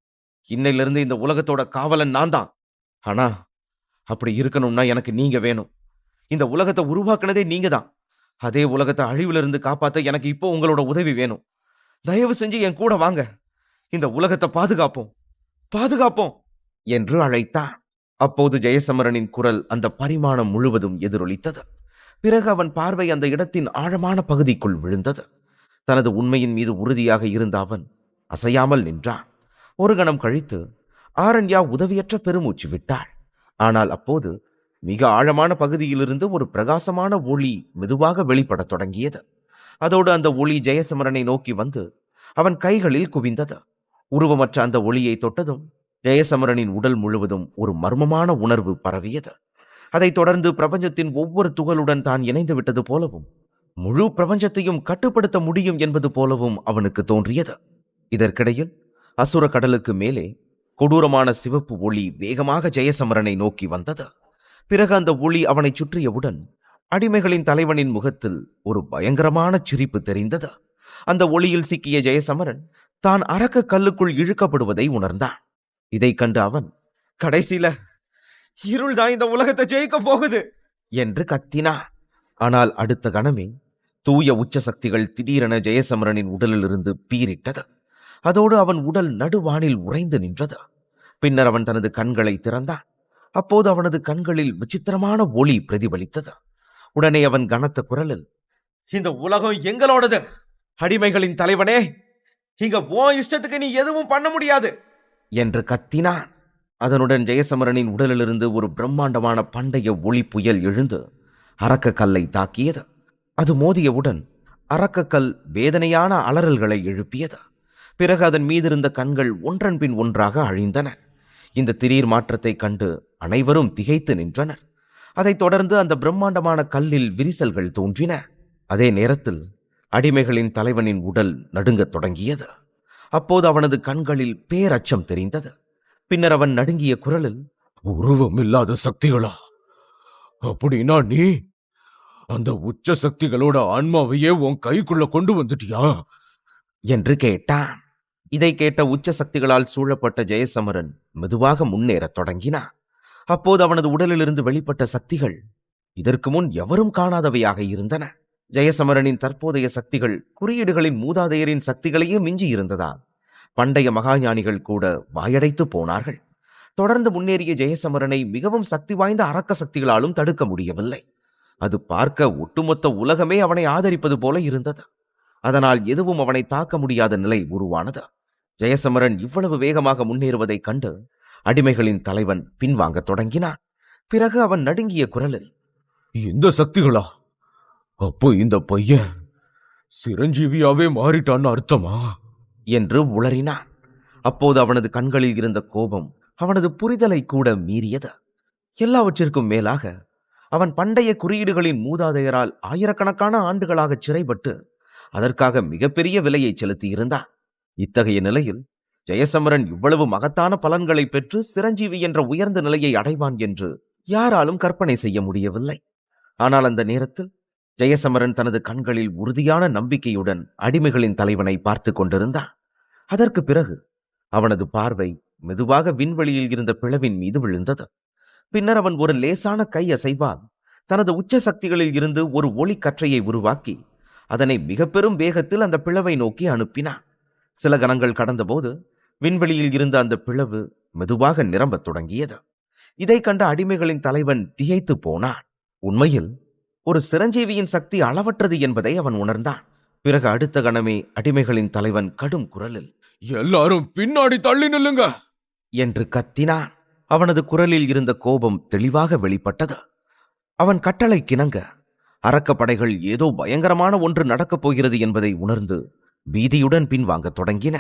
இன்னையிலிருந்து இந்த உலகத்தோட காவலன் நான் தான். ஆனா அப்படி இருக்கணும்னா எனக்கு நீங்க வேணும். இந்த உலகத்தை உருவாக்குனதே நீங்க தான். அதே உலகத்தை அழிவிலிருந்து காப்பாத்த எனக்கு இப்போ உங்களோட உதவி வேணும். தயவு செஞ்சு என் கூட வாங்க, இந்த உலகத்தை பாதுகாப்போம், பாதுகாப்போம் என்று அழைத்தான். அப்போது ஜெயசமரனின் குரல் அந்த பரிமாணம் முழுவதும் எதிரொலித்தது. பிறகு அவன் பார்வை அந்த இடத்தின் ஆழமான பகுதிக்குள் விழுந்தது. தனது உண்மையின் மீது உறுதியாக இருந்த அவன் அசையாமல் நின்றான். ஒரு கணம் கழித்து ஆரண்யா உதவியற்ற பெருமூச்சு விட்டாள். ஆனால் அப்போது மிக ஆழமான பகுதியிலிருந்து ஒரு பிரகாசமான ஒளி மெதுவாக வெளிப்படத் தொடங்கியது. அதோடு அந்த ஒளி ஜெயசமரனை நோக்கி வந்து அவன் கைகளில் குவிந்தது. உருவமற்ற அந்த ஒளியை தொட்டதும் ஜெயசமரனின் உடல் முழுவதும் ஒரு மர்மமான உணர்வு பரவியது. அதைத் தொடர்ந்து பிரபஞ்சத்தின் ஒவ்வொரு துகளுடன் தான் இணைந்து விட்டது போலவும், முழு பிரபஞ்சத்தையும் கட்டுப்படுத்த முடியும் என்பது போலவும் அவனுக்கு தோன்றியது. இதற்கிடையில் அசுர கடலுக்கு மேலே கொடூரமான சிவப்பு ஒளி வேகமாக ஜெயசமரனை நோக்கி வந்தது. பிறகு அந்த ஒளி அவனை சுற்றியவுடன் அடிமைகளின் தலைவனின் முகத்தில் ஒரு பயங்கரமான சிரிப்பு தெரிந்தது. அந்த ஒளியில் சிக்கிய ஜெயசமரன் தான் அரக்க கல்லுக்குள் இழுக்கப்படுவதை உணர்ந்தான். இதை கண்டு அவன், கடைசியில இருள் தான் இந்த உலகத்தை ஜெயிக்க போகுது என்று கத்தினான். ஆனால் அடுத்த கணமே தூய உச்ச சக்திகள் திடீரென ஜெயசமரனின் உடலிலிருந்து பீரிட்டது. அதோடு அவன் உடல் நடுவானில் உறைந்து நின்றது. பின்னர் அவன் தனது கண்களை திறந்தான். அப்போது அவனது கண்களில் விசித்திரமான ஒளி பிரதிபலித்தது. உடனே அவன் கனத்த குரலில், இந்த உலகம் எங்களோடது, அடிமைகளின் தலைவனே, இங்க உன் இஷ்டத்துக்கு நீ எதுவும் பண்ண முடியாது என்று கத்தினான். அதனுடன் ஜெயசமரனின் உடலிலிருந்து ஒரு பிரம்மாண்டமான பண்டைய ஒளி புயல் எழுந்து அரக்க கல்லை தாக்கியது. அது மோதியவுடன் அரக்கக்கல் வேதனையான அலறல்களை எழுப்பியது. பிறகு அதன் மீதிருந்த கண்கள் ஒன்றன் பின் ஒன்றாக அழிந்தன. இந்த திடீர் மாற்றத்தை கண்டு அனைவரும் திகைத்து நின்றனர். அதைத் தொடர்ந்து அந்த பிரம்மாண்டமான கல்லில் விரிசல்கள் தோன்றின. அதே நேரத்தில் அடிமைகளின் தலைவனின் உடல் நடுங்கத் தொடங்கியது. அப்போது அவனது கண்களில் பேரச்சம் தெரிந்தது. பின்னர் அவன் நடுங்கிய குரலில், உருவம் இல்லாத சக்திகளா? அப்படின்னா நீ அந்த உச்ச சக்திகளோட ஆன்மாவையே உன் கைக்குள்ள கொண்டு வந்துட்டியா என்று கேட்டான். இதை கேட்ட உச்ச சக்திகளால் சூழப்பட்ட ஜெயசமரன் மெதுவாக முன்னேறத் தொடங்கினான். அப்போது அவனது உடலிலிருந்து வெளிப்பட்ட சக்திகள் இதற்கு முன் எவரும் காணாதவையாக இருந்தன. ஜெயசமரனின் தற்போதைய சக்திகள் குறியீடுகளின் மூதாதையரின் சக்திகளையே மிஞ்சி இருந்ததால் பண்டைய மகாஞானிகள் கூட வாயடைத்து போனார்கள். தொடர்ந்து முன்னேறிய ஜெயசமரனை மிகவும் சக்தி வாய்ந்த அரக்க சக்திகளாலும் தடுக்க முடியவில்லை. அது பார்க்க ஒட்டுமொத்த உலகமே அவனை ஆதரிப்பது போல இருந்தது. அதனால் எதுவும் அவனை தாக்க முடியாத நிலை உருவானது. ஜெயசமரன் இவ்வளவு வேகமாக முன்னேறுவதைக் கண்டு அடிமைகளின் தலைவன் பின்வாங்கத் தொடங்கினான். பிறகு அவன் நடுங்கிய குரலில், இந்த சக்திகளா? அப்போ இந்த பையன் சிரஞ்சீவியாவே மாறிட்டான்னு அர்த்தமா? என்று உளறினான். அப்போது அவனது கண்களில் இருந்த கோபம் அவனது புரிதலை கூட மீறியது. எல்லாவற்றிற்கும் மேலாக அவன் பண்டைய குறியீடுகளின் மூதாதையரால் ஆயிரக்கணக்கான ஆண்டுகளாக சிறைப்பட்டு அதற்காக மிகப்பெரிய விலையை செலுத்தியிருந்தான். இத்தகைய நிலையில் ஜெயசமரன் இவ்வளவு மகத்தான பலன்களை பெற்று சிரஞ்சீவி என்ற உயர்ந்த நிலையை அடைவான் என்று யாராலும் கற்பனை செய்ய முடியவில்லை. ஆனால் அந்த நேரத்தில் ஜெயசமரன் தனது கண்களில் உறுதியான நம்பிக்கையுடன் அடிமைகளின் தலைவனை பார்த்து கொண்டிருந்தான். அதற்கு பிறகு அவனது பார்வை மெதுவாக விண்வெளியில் இருந்த பிளவின் மீது விழுந்தது. பின்னர் அவன் ஒரு லேசான கை அசைவால் தனது உச்ச சக்திகளில் இருந்து ஒரு ஒளி கற்றையை உருவாக்கி அதனை மிக பெரும் வேகத்தில் அந்த பிளவை நோக்கி அனுப்பினான். சில கணங்கள் கடந்தபோது விண்வெளியில் இருந்த அந்த பிளவு மெதுவாக நிரம்பத் தொடங்கியது. இதை கண்ட அடிமைகளின் தலைவன் திகைத்து போனான். உண்மையில் ஒரு சிரஞ்சீவியின் சக்தி அளவற்றது என்பதை அவன் உணர்ந்தான். பிறகு அடுத்த கணமே அடிமைகளின் தலைவன் கடும் குரலில், எல்லாரும் பின்னாடி தள்ளி நில்லுங்க என்று கத்தினான். அவனது குரலில் இருந்த கோபம் தெளிவாக வெளிப்பட்டது. அவன் கட்டளை கிணங்க அரக்கப்படைகள் ஏதோ பயங்கரமான ஒன்று நடக்கப் போகிறது என்பதை உணர்ந்து பீதியுடன் பின்வாங்கத் தொடங்கின.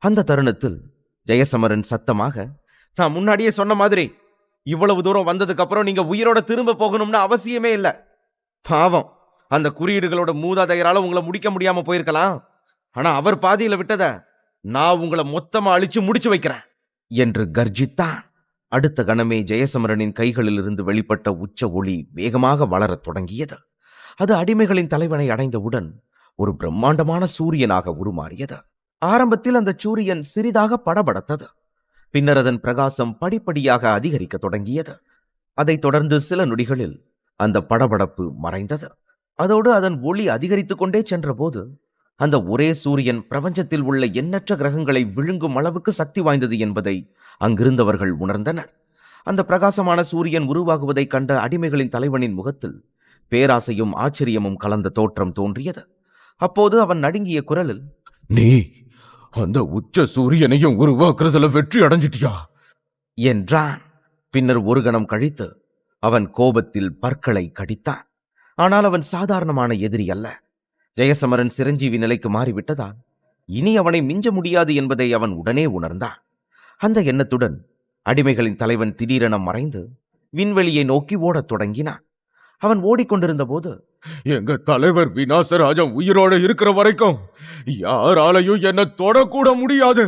அந்த தருணத்தில் ஜெயசமரன் சத்தமாக, நான் முன்னாடியே சொன்ன மாதிரி இவ்வளவு தூரம் வந்ததுக்கு அப்புறம் நீங்க உயிரோட திரும்ப போகணும்னு அவசியமே இல்லை. பாவம், அந்த குறியீடுகளோட மூதாதையரால உங்களை முடிக்க முடியாம போயிருக்கலாம். ஆனா அவர் பாதியில விட்டத நான் உங்களை மொத்தமா அழிச்சு முடிச்சு வைக்கிறேன் என்று கர்ஜித்தான். அடுத்த கணமே ஜெயசமரனின் கைகளில் இருந்து வெளிப்பட்ட உச்ச ஒளி வேகமாக வளரத் தொடங்கியது. அது அடிமைகளின் தலைவனை அடைந்தவுடன் ஒரு பிரம்மாண்டமான சூரியனாக உருமாறியது. ஆரம்பத்தில் அந்த சூரியன் சிறிதாக படபடத்தது. பின்னர் அதன் பிரகாசம் படிப்படியாக அதிகரிக்க தொடங்கியது. அதைத் தொடர்ந்து சில நொடிகளில் அந்த படபடப்பு மறைந்தது. அதோடு அதன் ஒளி அதிகரித்துக் கொண்டே சென்றபோது அந்த ஒரே சூரியன் பிரபஞ்சத்தில் உள்ள எண்ணற்ற கிரகங்களை விழுங்கும் அளவுக்கு சக்தி வாய்ந்தது என்பதை அங்கிருந்தவர்கள் உணர்ந்தனர். அந்த பிரகாசமான சூரியன் உருவாகுவதைக் கண்ட அடிமைகளின் தலைவனின் முகத்தில் பேராசையும் ஆச்சரியமும் கலந்த தோற்றம் தோன்றியது. அப்போது அவன் நடுங்கிய குரலில், நீ அந்த உச்ச சூரியனையும் உருவாக்குறதுல வெற்றி அடைஞ்சிட்டியா என்றான். பின்னர் ஒரு கணம் கழித்து அவன் கோபத்தில் பற்களை கடித்தான். ஆனால் அவன் சாதாரணமான எதிரி அல்ல. ஜெயசமரன் சிரஞ்சீவி நிலைக்கு மாறிவிட்டதால் இனி அவனை மிஞ்ச முடியாது என்பதை அவன் உடனே உணர்ந்தான். அந்த எண்ணத்துடன் அடிமைகளின் தலைவன் திடீரென மறைந்து விண்வெளியை நோக்கி ஓடத் தொடங்கினான். அவன் ஓடிக்கொண்டிருந்த போது, எங்க தலைவர் விநாசராஜன் உயிரோட இருக்கிற வரைக்கும் யாராலையும் என்ன தொடக்கூட முடியாது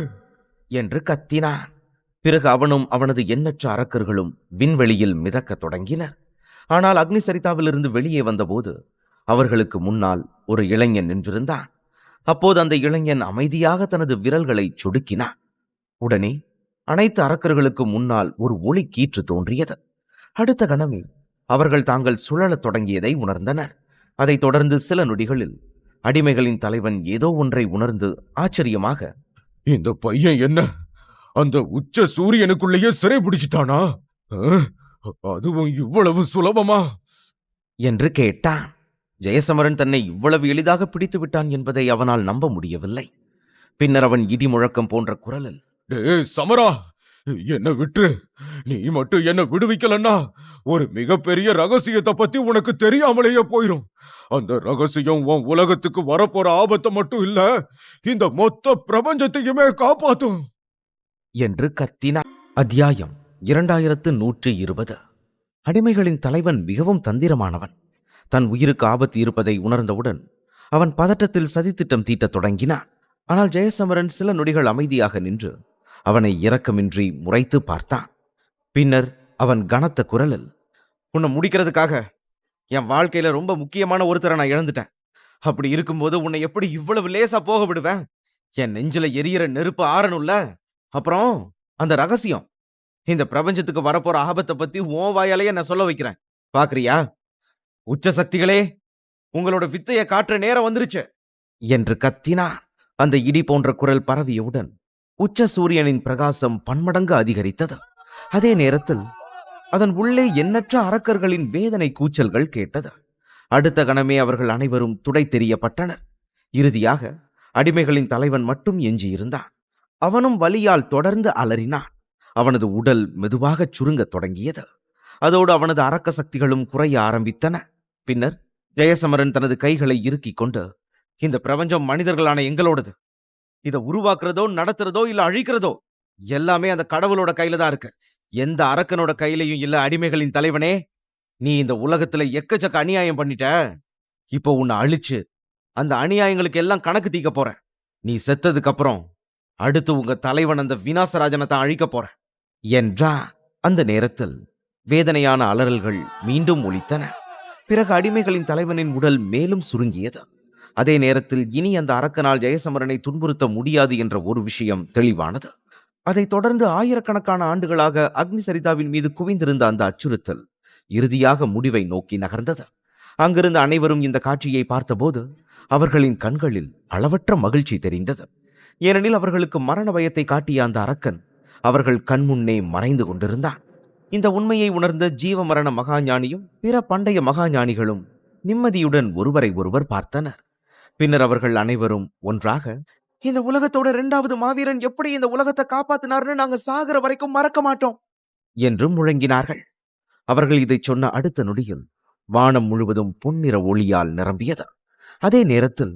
என்று கத்தினான். பிறகு அவனும் அவனது எண்ணற்ற அரக்கர்களும் விண்வெளியில் மிதக்கத் தொடங்கினர். ஆனால் அக்னிசரிதாவிலிருந்து வெளியே வந்தபோது அவர்களுக்கு முன்னால் ஒரு இளைஞன் நின்றிருந்தான். அப்போது அந்த இளைஞன் அமைதியாக தனது விரல்களை சொடுக்கினான். உடனே அனைத்து அரக்கர்களுக்கு முன்னால் ஒரு ஒளி கீற்று தோன்றியது. அடுத்த கணமே அவர்கள் தாங்கள் சுழலத் தொடங்கியதை உணர்ந்தனர். அதைத் தொடர்ந்து சில நொடிகளில் அடிமைகளின் தலைவன் ஏதோ ஒன்றை உணர்ந்து ஆச்சரியமாக, இந்த பையன் என்ன அந்த உச்ச சூரியனுக்குள்ளேயே சிறை பிடிச்சிட்டானா? அதுவும் இவ்வளவு சுலபமா என்று கேட்டான். ஜெயசமரன் தன்னை இவ்வளவு எளிதாக பிடித்து விட்டான் என்பதை அவனால் நம்ப முடியவில்லை. பின்னர் அவன் இடி முழக்கம் போன்ற குரலில், டேய் சமரா, என்ன விட்டு நீ மட்டும் என்ன விடுவிக்கலன்னா ஒரு மிகப்பெரிய ரகசியத்தை பத்தி உனக்கு தெரியாமலேயே போயிரும். அந்த ரகசியம் உன் உலகத்துக்கு வரப்போற ஆபத்தை மட்டும் இல்ல, இந்த மொத்த பிரபஞ்சத்தையுமே காப்பாத்தும் என்று கத்தினான். அத்தியாயம் 2120. அடிமைகளின் தலைவன் மிகவும் தந்திரமானவன். தன் உயிருக்கு ஆபத்து இருப்பதை உணர்ந்தவுடன் அவன் பதட்டத்தில் சதித்திட்டம் தீட்டத் தொடங்கினான். ஆனால் ஜெயசமரன் சில நொடிகள் அமைதியாக நின்று அவனை இரக்கமின்றி முறைத்து பார்த்தான். பின்னர் அவன் கனத்த குரலில், உன்னை முடிக்கிறதுக்காக என் வாழ்க்கையில ரொம்ப முக்கியமான ஒருத்தரை நான் இழந்துட்டேன். அப்படி இருக்கும்போது உன்னை எப்படி இவ்வளவு லேசா போக விடுவேன் என் நெஞ்சில எரியற நெருப்பு ஆறணும்ல. அப்புறம் அந்த ரகசியம், இந்த பிரபஞ்சத்துக்கு வரப்போற ஆபத்தை பத்தி உன் வாயாலேயே நான் சொல்ல வைக்கிறேன். பாக்குறியா? உச்ச சக்திகளே, உங்களோட வித்தைய காட்டுற நேரம் வந்துருச்சு என்று கத்தினார். அந்த இடி போன்ற குரல் பரவியவுடன் உச்ச சூரியனின் பிரகாசம் பன்மடங்கு அதிகரித்தது. அதே நேரத்தில் அதன் உள்ளே எண்ணற்ற அரக்கர்களின் வேதனை கூச்சல்கள் கேட்டது. அடுத்த கணமே அவர்கள் அனைவரும் துடை தெரியப்பட்டனர். இறுதியாக அடிமைகளின் தலைவன் மட்டும் எஞ்சியிருந்தான். அவனும் வலியால் தொடர்ந்து அலறினான். அவனது உடல் மெதுவாக சுருங்கத் தொடங்கியது. அதோடு அவனது அரக்க சக்திகளும் குறைய ஆரம்பித்தன. பின்னர் ஜெயசமரன் தனது கைகளை இறுக்கிக் கொண்டு, இந்த பிரபஞ்சம் மனிதர்களான எங்களோடது. இதை உருவாக்குறதோ நடத்துறதோ இல்ல அழிக்கிறதோ எல்லாமே அந்த கடவுளோட கையில தான் இருக்கு. எந்த அரக்கனோட கையிலையும் இல்ல. அடிமைகளின் தலைவனே, நீ இந்த உலகத்துல எக்கச்சக்க அநியாயம் பண்ணிட்ட. இப்போ உன்னை அழிச்சு அந்த அநியாயங்களுக்கு எல்லாம் கணக்கு தீக்க போற. நீ செத்ததுக்கு அப்புறம் அடுத்து உங்க தலைவன் அந்த விநாசராஜனை தான் அழிக்க போற என்றா. அந்த நேரத்தில் வேதனையான அலறல்கள் மீண்டும் ஒலித்தன. பிறகு அடிமைகளின் தலைவனின் உடல் மேலும் சுருங்கியது. அதே நேரத்தில் இனி அந்த அரக்கனால் ஜெயசமரனை துன்புறுத்த முடியாது என்ற ஒரு விஷயம் தெளிவானது. அதைத் தொடர்ந்து ஆயிரக்கணக்கான ஆண்டுகளாக அக்னி சரிதாவின் மீது குவிந்திருந்த அந்த அச்சுறுத்தல் இறுதியாக முடிவை நோக்கி நகர்ந்தது. அங்கிருந்த அனைவரும் இந்த காட்சியை பார்த்தபோது அவர்களின் கண்களில் அளவற்ற மகிழ்ச்சி தெரிந்தது. ஏனெனில் அவர்களுக்கு மரண பயத்தை காட்டிய அந்த அரக்கன் அவர்கள் கண்முன்னே மறைந்து கொண்டிருந்தான். இந்த உண்மையை உணர்ந்த ஜீவ மரண மகாஞானியும் பிற பண்டைய மகாஞானிகளும் நிம்மதியுடன் ஒருவரை ஒருவர் பார்த்தனர். பின்னர் அவர்கள் அனைவரும் ஒன்றாக, இந்த உலகத்தோட 2வது மாவீரன் எப்படி இந்த உலகத்தை காப்பாத்தினார்னு நாங்க சாகிற வரைக்கும் மறக்க மாட்டோம் என்றும் முழங்கினார்கள். அவர்கள் இதை சொன்ன அடுத்த நொடியில் வானம் முழுவதும் பொன்னிற ஒளியால் நிரம்பியது. அதே நேரத்தில்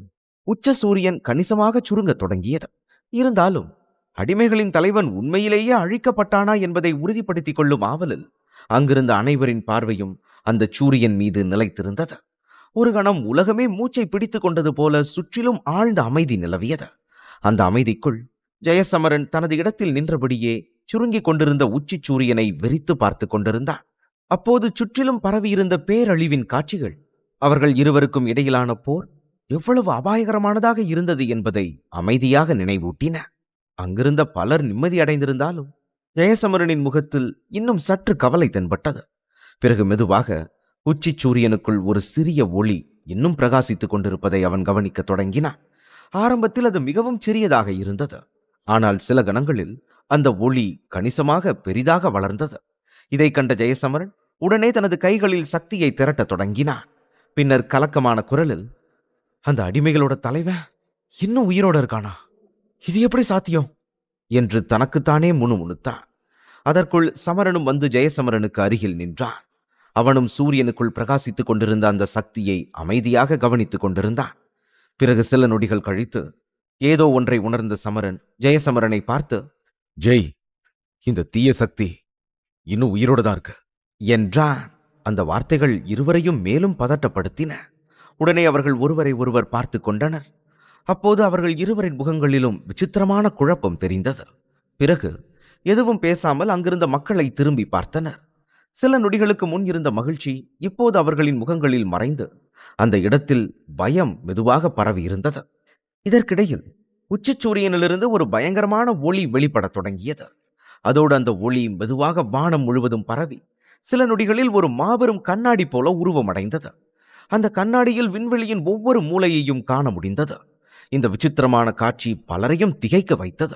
உச்ச சூரியன் கணிசமாக சுருங்கத் தொடங்கியது. இருந்தாலும் அடிமைகளின் தலைவன் உண்மையிலேயே அழிக்கப்பட்டானா என்பதை உறுதிப்படுத்திக் கொள்ளும் ஆவலில் அங்கிருந்த அனைவரின் பார்வையும் அந்த சூரியன் மீது நிலைத்திருந்தது. ஒரு கணம் உலகமே மூச்சை பிடித்துக் கொண்டது போல சுற்றிலும் ஆழ்ந்த அமைதி நிலவியது. அந்த அமைதிக்குள் ஜெயசமரன் தனது இடத்தில் நின்றபடியே சுருங்கிக் கொண்டிருந்த உச்சி சூரியனை வெறித்து பார்த்து கொண்டிருந்தான். அப்போது சுற்றிலும் பரவியிருந்த பேரழிவின் காட்சிகள் அவர்கள் இருவருக்கும் இடையிலான போர் எவ்வளவு அபாயகரமானதாக இருந்தது என்பதை அமைதியாக நினைவூட்டின. அங்கிருந்த பலர் நிம்மதி அடைந்திருந்தாலும் ஜெயசமரனின் முகத்தில் இன்னும் சற்று கவலை தென்பட்டது. பிறகு மெதுவாக உச்சி சூரியனுக்குள் ஒரு சிறிய ஒளி இன்னும் பிரகாசித்துக் கொண்டிருப்பதை அவன் கவனிக்க தொடங்கினான். ஆரம்பத்தில் அது மிகவும் சிறியதாக இருந்தது. ஆனால் சில கணங்களில் அந்த ஒளி கணிசமாக பெரிதாக வளர்ந்தது. இதை கண்ட ஜெயசமரன் உடனே தனது கைகளில் சக்தியை திரட்ட தொடங்கினான். பின்னர் கலக்கமான குரலில், அந்த அடிமைகளோட தலைவன் இன்னும் உயிரோட இருக்கானா? இது எப்படி சாத்தியம் என்று தனக்குத்தானே முணுமுணுத்தான். அதற்குள் சமரனும் வந்து ஜெயசமரனுக்கு அருகில் நின்றான். அவனும் சூரியனுக்குள் பிரகாசித்துக் கொண்டிருந்த அந்த சக்தியை அமைதியாக கவனித்துக் கொண்டிருந்தான். பிறகு சில நொடிகள் கழித்து ஏதோ ஒன்றை உணர்ந்த சமரன் ஜெயசமரனை பார்த்து, ஜெய், இந்த தீய சக்தி இன்னும் உயிரோட தான் இருக்கு என்றான். அந்த வார்த்தைகள் இருவரையும் மேலும் பதட்டப்படுத்தின. உடனே அவர்கள் ஒருவரை ஒருவர் பார்த்து கொண்டனர். அப்போது அவர்கள் இருவரின் முகங்களிலும் விசித்திரமான குழப்பம் தெரிந்தது. பிறகு எதுவும் பேசாமல் அங்கிருந்த மக்களை திரும்பி பார்த்தனர். சில நொடிகளுக்கு முன் இருந்த மகிழ்ச்சி இப்போது அவர்களின் முகங்களில் மறைந்து அந்த இடத்தில் பயம் மெதுவாக பரவி இருந்தது. இதற்கிடையில் உச்சிச்சூரியனிலிருந்து ஒரு பயங்கரமான ஒளி வெளிப்படத் தொடங்கியது. அதோடு அந்த ஒளி மெதுவாக வானம் முழுவதும் பரவி சில நொடிகளில் ஒரு மாபெரும் கண்ணாடி போல உருவமடைந்தது. அந்த கண்ணாடியில் விண்வெளியின் ஒவ்வொரு மூலையையும் காண முடிந்தது. இந்த விசித்திரமான காட்சி பலரையும் திகைக்க வைத்தது.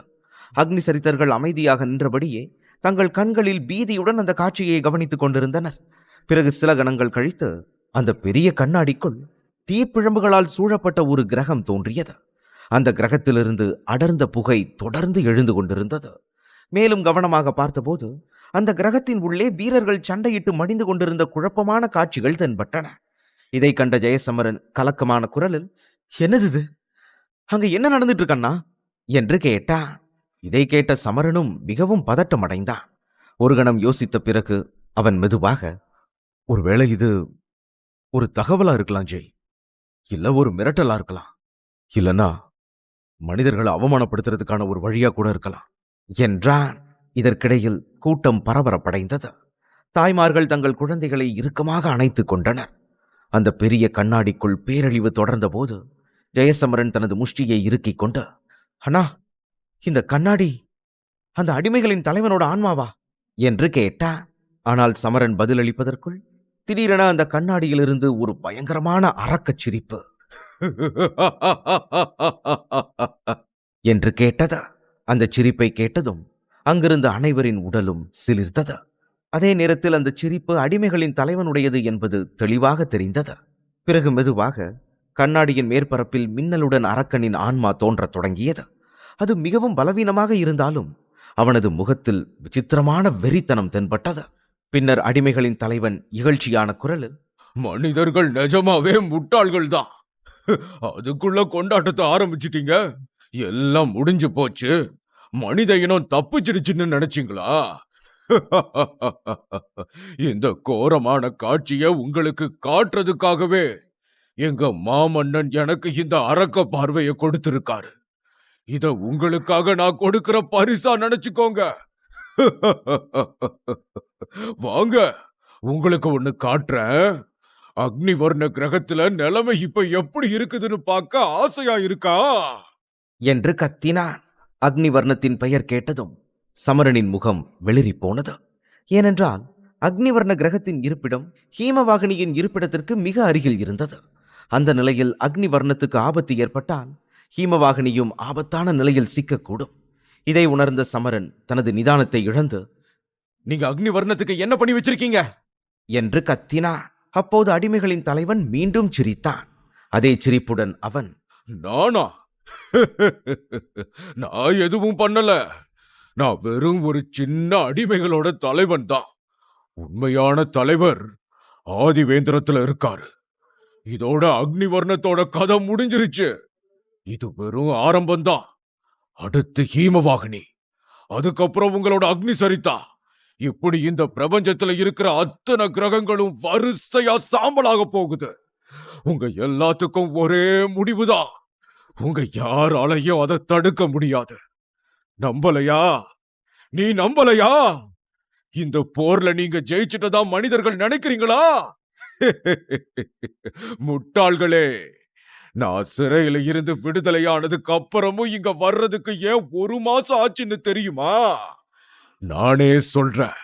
அக்னி சரித்தர்கள் அமைதியாக நின்றபடியே தங்கள் கண்களில் பீதியுடன் அந்த காட்சியை கவனித்துக் கொண்டிருந்தனர். பிறகு சில கணங்கள் கழித்து அந்த பெரிய கண்ணாடிக்குள் தீப்பிழம்புகளால் சூழப்பட்ட ஒரு கிரகம் தோன்றியது. அந்த கிரகத்திலிருந்து அடர்ந்த புகை தொடர்ந்து எழுந்து கொண்டிருந்தது. மேலும் கவனமாக பார்த்தபோது அந்த கிரகத்தின் உள்ளே வீரர்கள் சண்டையிட்டு மடிந்து கொண்டிருந்த குழப்பமான காட்சிகள் தென்பட்டன. இதை கண்ட ஜெயசமரன் கலக்கமான குரலில், என்னது இது? அங்க என்ன நடந்துட்டு இருக்கண்ணா என்று கேட்டான். இதை கேட்ட சமரனும் மிகவும் பதட்டம் அடைந்தான். ஒரு கணம் யோசித்த பிறகு அவன் மெதுவாக, ஒருவேளை இது ஒரு தகவலா இருக்கலாம் ஜெய், இல்ல ஒரு மிரட்டலா இருக்கலாம், இல்லனா மனிதர்களை அவமானப்படுத்துறதுக்கான ஒரு வழியா கூட இருக்கலாம் என்றான். இதற்கிடையில் கூட்டம் பரபரப்படைந்தது. தாய்மார்கள் தங்கள் குழந்தைகளை இறுக்கமாக அணைத்துக் கொண்டனர். அந்த பெரிய கண்ணாடிக்குள் பேரழிவு தொடர்ந்த போது ஜெயசமரன் தனது முஷ்டியை இறுக்கிக் கொண்டு, அண்ணா, இந்த கண்ணாடி அந்த அடிமைகளின் தலைவனோட ஆன்மாவா என்று கேட்டான். ஆனால் சமரன் பதிலளிப்பதற்குள் திடீரென அந்த கண்ணாடியிலிருந்து ஒரு பயங்கரமான அரக்கச் சிரிப்பு என்று கேட்டது. அந்த சிரிப்பை கேட்டதும் அங்கிருந்த அனைவரின் உடலும் சிலிர்த்தது. அதே நேரத்தில் அந்த சிரிப்பு அடிமைகளின் தலைவனுடையது என்பது தெளிவாக தெரிந்தது. பிறகு மெதுவாக கண்ணாடியின் மேற்பரப்பில் மின்னலுடன் அரக்கனின் ஆன்மா தோன்றத் தொடங்கியது. அது மிகவும் பலவீனமாக இருந்தாலும் அவனது முகத்தில் விசித்திரமான வெறித்தனம் தென்பட்டது. பின்னர் அடிமைகளின் தலைவன் இகழ்ச்சியான குரலில், மனிதர்கள் நிஜமாவே முட்டாள்கள் தான். அதுக்குள்ள கொண்டாட்டத்தை ஆரம்பிச்சிட்டீங்க. எல்லாம் முடிஞ்சு போச்சு. மனித இனம் தப்பிச்சிடுச்சுன்னு நினைச்சீங்களா? இந்த கோரமான காட்சியை உங்களுக்கு காட்டுறதுக்காகவே எங்க மாமன்னன் எனக்கு இந்த அரக்க பார்வையை கொடுத்திருக்காரு. இத உங்களுக்காக நான் கொடுக்கிற பரிசா நினைச்சுக்கோங்க. வாங்க, உங்களுக்கு ஒண்ணு காட்டுறேன். அக்னிவர்ண கிரகத்துல நிலைமை இப்ப எப்படி இருக்குதுன்னு பார்க்க ஆசையா இருக்கா? என்று கத்தினான். அக்னிவர்ணத்தின் பெயர் கேட்டதும் சமரனின் முகம் வெளிரி போனது. ஏனென்றால் அக்னிவர்ண கிரகத்தின் இருப்பிடம் ஹீமவாகினியின் இருப்பிடத்திற்கு மிக அருகில் இருந்தது. அந்த நிலையில் அக்னிவர்ணத்துக்கு ஆபத்து ஏற்பட்டால் ஹீமவாகினியும் ஆபத்தான நிலையில் சிக்கக்கூடும். இதை உணர்ந்த சமரன் தனது நிதானத்தை இழந்து, நீங்க அக்னிவர்ணத்துக்கு என்ன பண்ணி வச்சிருக்கீங்க என்று கத்தினான். அப்போது அடிமைகளின் தலைவன் மீண்டும் சிரித்தான். அதே சிரிப்புடன் அவன், நானா? நான் எதுவும் பண்ணல. நான் வெறும் ஒரு சின்ன அடிமைகளோட தலைவன் தான். உண்மையான தலைவர் ஆதிவேந்திரத்துல இருக்காரு. இதோட அக்னிவர்ணத்தோட கதை முடிஞ்சிருச்சு. இது வெறும் ஆரம்பம்தான். அடுத்து ஹீமவாகினி, அதுக்கப்புறம் உங்களோட அக்னி சரிதா. இப்படி இந்த பிரபஞ்சத்துல இருக்கிற அத்தனை கிரகங்களும் வரிசையா சாம்பலாக போகுது. உங்க எல்லாத்துக்கும் ஒரே முடிவுதான். உங்க யாராலையும் அதை தடுக்க முடியாது. நம்பலையா? நீ நம்பலையா? இந்த போர்ல நீங்க ஜெயிச்சிட்டதா மனிதர்கள் நினைக்கிறீங்களா? முட்டாள்களே! நான் சிறையில இருந்து விடுதலையானதுக்கு அப்புறமும் இங்க வர்றதுக்கு ஏன் 1 மாசம் ஆச்சுன்னு தெரியுமா? நானே சொல்றேன்.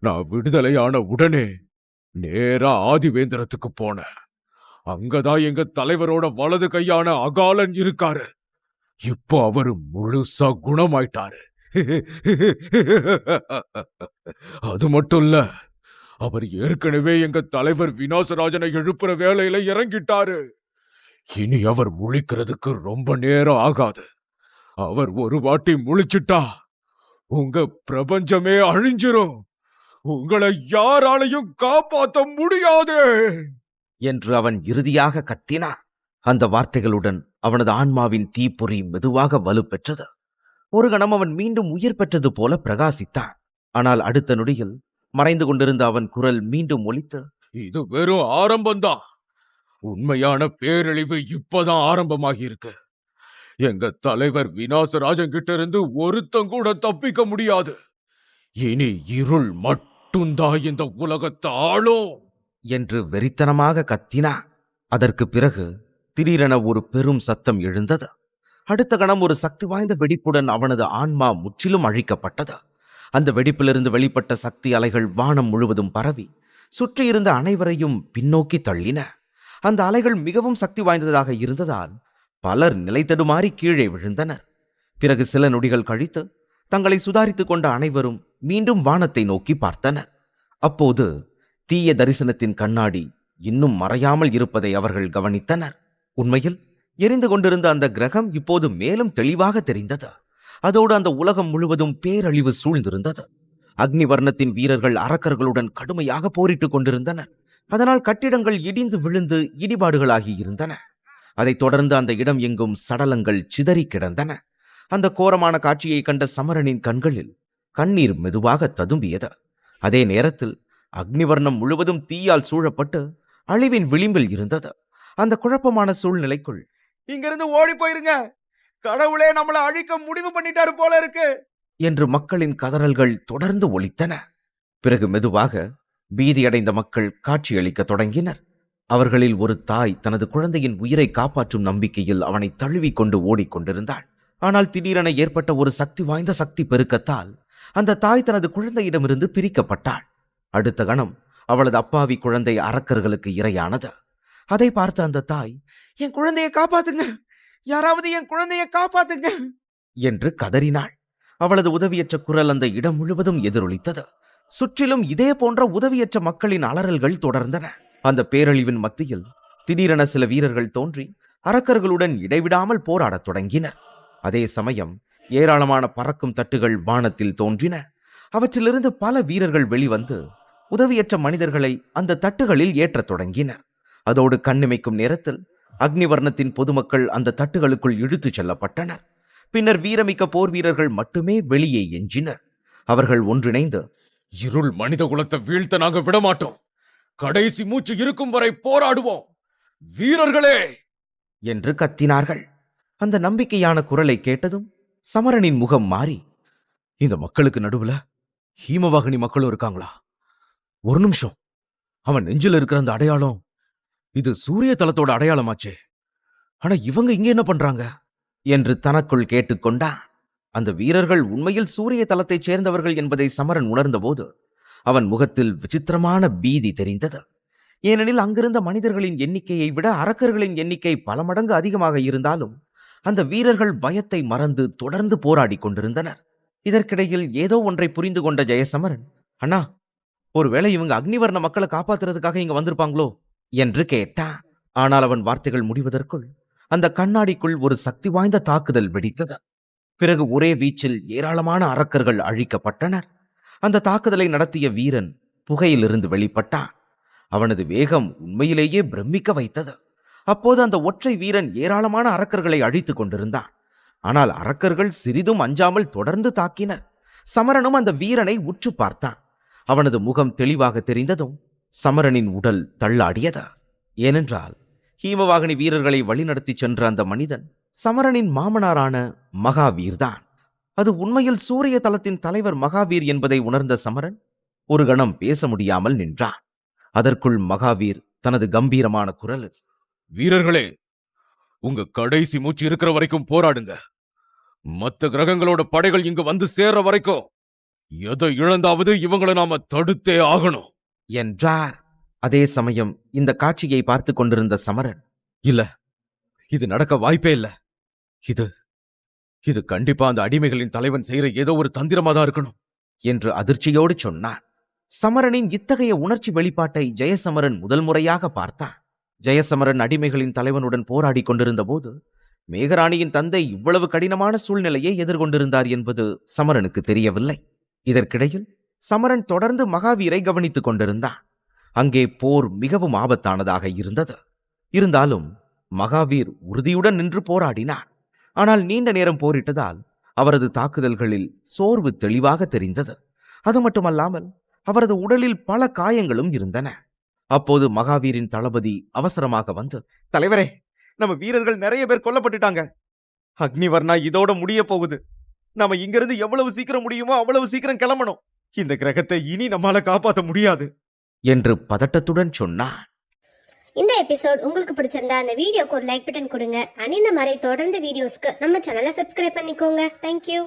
நான் விடுதலையான உடனே நேரா ஆதிவேந்திரத்துக்கு போனேன். அங்கதான் எங்க தலைவரோட வலது கையான அகாலன் இருக்காரு. இப்போ அவரு முழுசா குணமாயிட்டாரு. அது மட்டும் இல்ல, அவர் ஏற்கனவே எங்க தலைவர் விநாசராஜனை எழுப்புற வேலையில இறங்கிட்டாரு. இனி அவர் முழிக்கிறதுக்கு ரொம்ப நேரம் ஆகாது. அவர் ஒரு வாட்டி முழிச்சிட்டா உங்க பிரபஞ்சமே அழிஞ்சிரும். உங்களை யாராலையும் காப்பாற்ற முடியாது என்று அவன் இறுதியாக கத்தினான். அந்த வார்த்தைகளுடன் அவனது ஆன்மாவின் தீப்பொறி மெதுவாக வலுப்பெற்றது. ஒரு கணம் அவன் மீண்டும் உயிர் பெற்றது போல பிரகாசித்தான். ஆனால் அடுத்த நொடியில் மறைந்து கொண்டிருந்த அவன் குரல் மீண்டும் ஒலித்து, இது வெறும் ஆரம்பம்தான். உண்மையான பேரழிவு இப்பதான் ஆரம்பமாகி இருக்கு. எங்க தலைவர் விநாசராஜன் கிட்ட இருந்து ஒருத்தன் கூட தப்பிக்க முடியாது. இனி இருள் மட்டும்தான் இந்த உலகத்தை ஆளும் என்று வெறித்தனமாக கத்தினான். அதற்கு பிறகு திடீரென ஒரு பெரும் சத்தம் எழுந்தது. அடுத்த கணம் ஒரு சக்தி வாய்ந்த வெடிப்புடன் அவனது ஆன்மா முற்றிலும் அழிக்கப்பட்டது. அந்த வெடிப்பிலிருந்து வெளிப்பட்ட சக்தி அலைகள் வானம் முழுவதும் பரவி சுற்றியிருந்த அனைவரையும் பின்னோக்கி தள்ளின. அந்த அலைகள் மிகவும் சக்தி வாய்ந்ததாக இருந்ததால் பலர் நிலை தடுமாறி கீழே விழுந்தனர். பிறகு சில நொடிகள் கழித்து தங்களை சுதாரித்துக் கொண்ட அனைவரும் மீண்டும் வானத்தை நோக்கி பார்த்தனர். அப்போது தீய தரிசனத்தின் கண்ணாடி இன்னும் மறையாமல் இருப்பதை அவர்கள் கவனித்தனர். உண்மையில் எரிந்து கொண்டிருந்த அந்த கிரகம் இப்போது மேலும் தெளிவாக தெரிந்தது. அதோடு அந்த உலகம் முழுவதும் பேரழிவு சூழ்ந்திருந்தது. அக்னிவர்ணத்தின் வீரர்கள் அரக்கர்களுடன் கடுமையாக போரிட்டுக் கொண்டிருந்தனர். அதனால் கட்டிடங்கள் இடிந்து விழுந்து இடிபாடுகளாகி இருந்தன. அதைத் தொடர்ந்து அந்த இடம் எங்கும் சடலங்கள் சிதறி கிடந்தன. அந்த கோரமான காட்சியை கண்ட சமரனின் கண்களில் கண்ணீர் மெதுவாக ததும்பியது. அதே நேரத்தில் அக்னிவர்ணம் முழுவதும் தீயால் சூழப்பட்டு அழிவின் விளிம்பில் இருந்தது. அந்த குழப்பமான சூழ்நிலைக்குள், இங்கிருந்து ஓடி போயிருங்க, கடவுளே நம்மளை அழிக்க முடிவு பண்ணிட்டாரு போல இருக்கு என்று மக்களின் கதறல்கள் தொடர்ந்து ஒலித்தன. பிறகு மெதுவாக பீதியடைந்த மக்கள் காட்சியளிக்க தொடங்கினர். அவர்களில் ஒரு தாய் தனது குழந்தையின் உயிரை காப்பாற்றும் நம்பிக்கையில் அவனை தழுவிக்கொண்டு ஓடிக்கொண்டிருந்தாள். ஆனால் திடீரென ஏற்பட்ட ஒரு சக்தி வாய்ந்த சக்தி பெருக்கத்தால் அந்த தாய் தனது குழந்தையிடமிருந்து பிரிக்கப்பட்டாள். அடுத்த கணம் அவளது அப்பாவி குழந்தை அரக்கர்களுக்கு இரையானது. அதை பார்த்த அந்த தாய், என் குழந்தைய காப்பாத்துங்க, யாராவது என் குழந்தைய காப்பாத்துங்க என்று கதறினாள். அவளது உதவியற்ற குரல் அந்த இடம் முழுவதும் எதிரொலித்தது. சுற்றிலும் இதே போன்ற உதவியற்ற மக்களின் அலறல்கள் தொடர்ந்தன. அந்த பேரழிவின் மத்தியில் திடீரென சில வீரர்கள் தோன்றி அரக்கர்களுடன் இடைவிடாமல் போராடத் தொடங்கினர். அதே சமயம் ஏராளமான பறக்கும் தட்டுகள் வானத்தில் தோன்றின. அவற்றிலிருந்து பல வீரர்கள் வெளிவந்து உதவியற்ற மனிதர்களை அந்த தட்டுகளில் ஏற்றத் தொடங்கினர். அதோடு கண்ணிமைக்கும் நேரத்தில் அக்னிவர்ணத்தின் பொதுமக்கள் அந்த தட்டுகளுக்குள் இழுத்துச் செல்லப்பட்டனர். பின்னர் வீரமிக்க போர் வீரர்கள் மட்டுமே வெளியே எஞ்சினர். அவர்கள் ஒன்றிணைந்து, இருள் மனித குலத்தை வீழ்த்த நாங்க விடமாட்டோம், கடைசி மூச்சு இருக்கும் வரை போராடுவோம், வீரர்களே என்று கத்தினார்கள். அந்த நம்பிக்கையான குரலை கேட்டதும் சமரனின் முகம் மாறி, இந்த மக்களுக்கு நடுவுல ஹீமவாகினி மக்களும் இருக்காங்களா? ஒரு நிமிஷம், அவன் நெஞ்சில் இருக்கிற அந்த அடையாளம், இது சூரிய தலத்தோட அடையாளமாச்சே. ஆனா இவங்க இங்க என்ன பண்றாங்க என்று தனக்குள் கேட்டுக்கொண்டான். அந்த வீரர்கள் உண்மையில் சூரிய தலத்தைச் சேர்ந்தவர்கள் என்பதை சமரன் உணர்ந்தபோது அவன் முகத்தில் விசித்திரமான பீதி தெரிந்தது. ஏனெனில் அங்கிருந்த மனிதர்களின் எண்ணிக்கையை விட அரக்கர்களின் எண்ணிக்கை பல மடங்கு அதிகமாக இருந்தாலும் அந்த வீரர்கள் பயத்தை மறந்து தொடர்ந்து போராடி கொண்டிருந்தனர். இதற்கிடையில் ஏதோ ஒன்றை புரிந்து கொண்ட ஜெயசமரன், அண்ணா, ஒருவேளை இவங்க அக்னிவர்ண மக்களை காப்பாத்துறதுக்காக இங்க வந்திருப்பாங்களோ என்று கேட்டான். ஆனால் அவன் வார்த்தைகள் முடிவதற்குள் அந்த கண்ணாடிக்குள் ஒரு சக்தி வாய்ந்த தாக்குதல் வெடித்தது. பிறகு ஒரே வீச்சில் ஏராளமான அரக்கர்கள் அழிக்கப்பட்டனர். அந்த தாக்குதலை நடத்திய வீரன் புகையிலிருந்து வெளிப்பட்டான். அவனது வேகம் உண்மையிலேயே பிரமிக்க வைத்தது. அப்போது அந்த ஒற்றை வீரன் ஏராளமான அரக்கர்களை அழித்துக் கொண்டிருந்தான். ஆனால் அரக்கர்கள் சிறிதும் அஞ்சாமல் தொடர்ந்து தாக்கினர். சமரனும் அந்த வீரனை உற்று பார்த்தான். அவனது முகம் தெளிவாக தெரிந்ததும் சமரனின் உடல் தள்ளாடியது. ஏனென்றால் ஹீமவாகினி வீரர்களை வழிநடத்தி சென்ற அந்த மனிதன் சமரனின் மாமனாரான மகாவீர்தான். அது உண்மையில் சூரிய தலத்தின் தலைவர் மகாவீர் என்பதை உணர்ந்த சமரன் ஒரு கணம் பேச முடியாமல் நின்றான். அதற்குள் மகாவீர் தனது கம்பீரமான குரலில், வீரர்களே, உங்க கடைசி மூச்சு இருக்கிற வரைக்கும் போராடுங்க. மத்த கிரகங்களோட படைகள் இங்க வந்து சேர்ற வரைக்கும் எதை இழந்தாவது இவங்களை நாம தடுத்தே ஆகணும் என்றார். அதே சமயம் இந்த காட்சியை பார்த்து கொண்டிருந்த சமரன், இல்ல, இது நடக்க வாய்ப்பே இல்ல. இது கண்டிப்பா அந்த அடிமைகளின் தலைவன் செய்யற ஏதோ ஒரு தந்திரமா தான் இருக்கணும் என்று அதிர்ச்சியோடு சொன்னான். சமரனின் இத்தகைய உணர்ச்சி வெளிப்பாட்டை ஜெயசமரன் முதல் முறையாக பார்த்தான். ஜெயசமரன் அடிமைகளின் தலைவனுடன் போராடி கொண்டிருந்த போது மேகராணியின் தந்தை இவ்வளவு கடினமான சூழ்நிலையை எதிர்கொண்டிருந்தார் என்பது சமரனுக்கு தெரியவில்லை. இதற்கிடையில் சமரன் தொடர்ந்து மகாவீரை கவனித்துக் கொண்டிருந்தான். அங்கே போர் மிகவும் ஆபத்தானதாக இருந்தது. இருந்தாலும் மகாவீர் உறுதியுடன் நின்று போராடினார். ஆனால் நீண்ட நேரம் போரிட்டதால் அவரது தாக்குதல்களில் சோர்வு தெளிவாக தெரிந்தது. அது மட்டுமல்லாமல் அவரது உடலில் பல காயங்களும் இருந்தன. அப்போது மகாவீரின் தளபதி அவசரமாக வந்து, தலைவரே, நம்ம வீரர்கள் நிறைய பேர் கொல்லப்பட்டுட்டாங்க. அக்னிவர்ணா இதோட முடிய போகுது. நாம இங்கிருந்து எவ்வளவு சீக்கிரம் முடியுமோ அவ்வளவு சீக்கிரம் கிளம்பணும். இந்த கிரகத்தை இனி நம்மால காப்பாற்ற முடியாது என்று பதட்டத்துடன் சொன்னார். இந்த எபிசோட் உங்களுக்கு பிடிச்சிருந்தா அந்த வீடியோக்கு ஒரு லைக் பட்டன் கொடுங்க. அண்ட் இந்த மாதிரி தொடர்ந்து வீடியோஸ்க்கு நம்ம சேனலை சப்ஸ்கிரைப் பண்ணிக்கோங்க. தேங்க்யூ.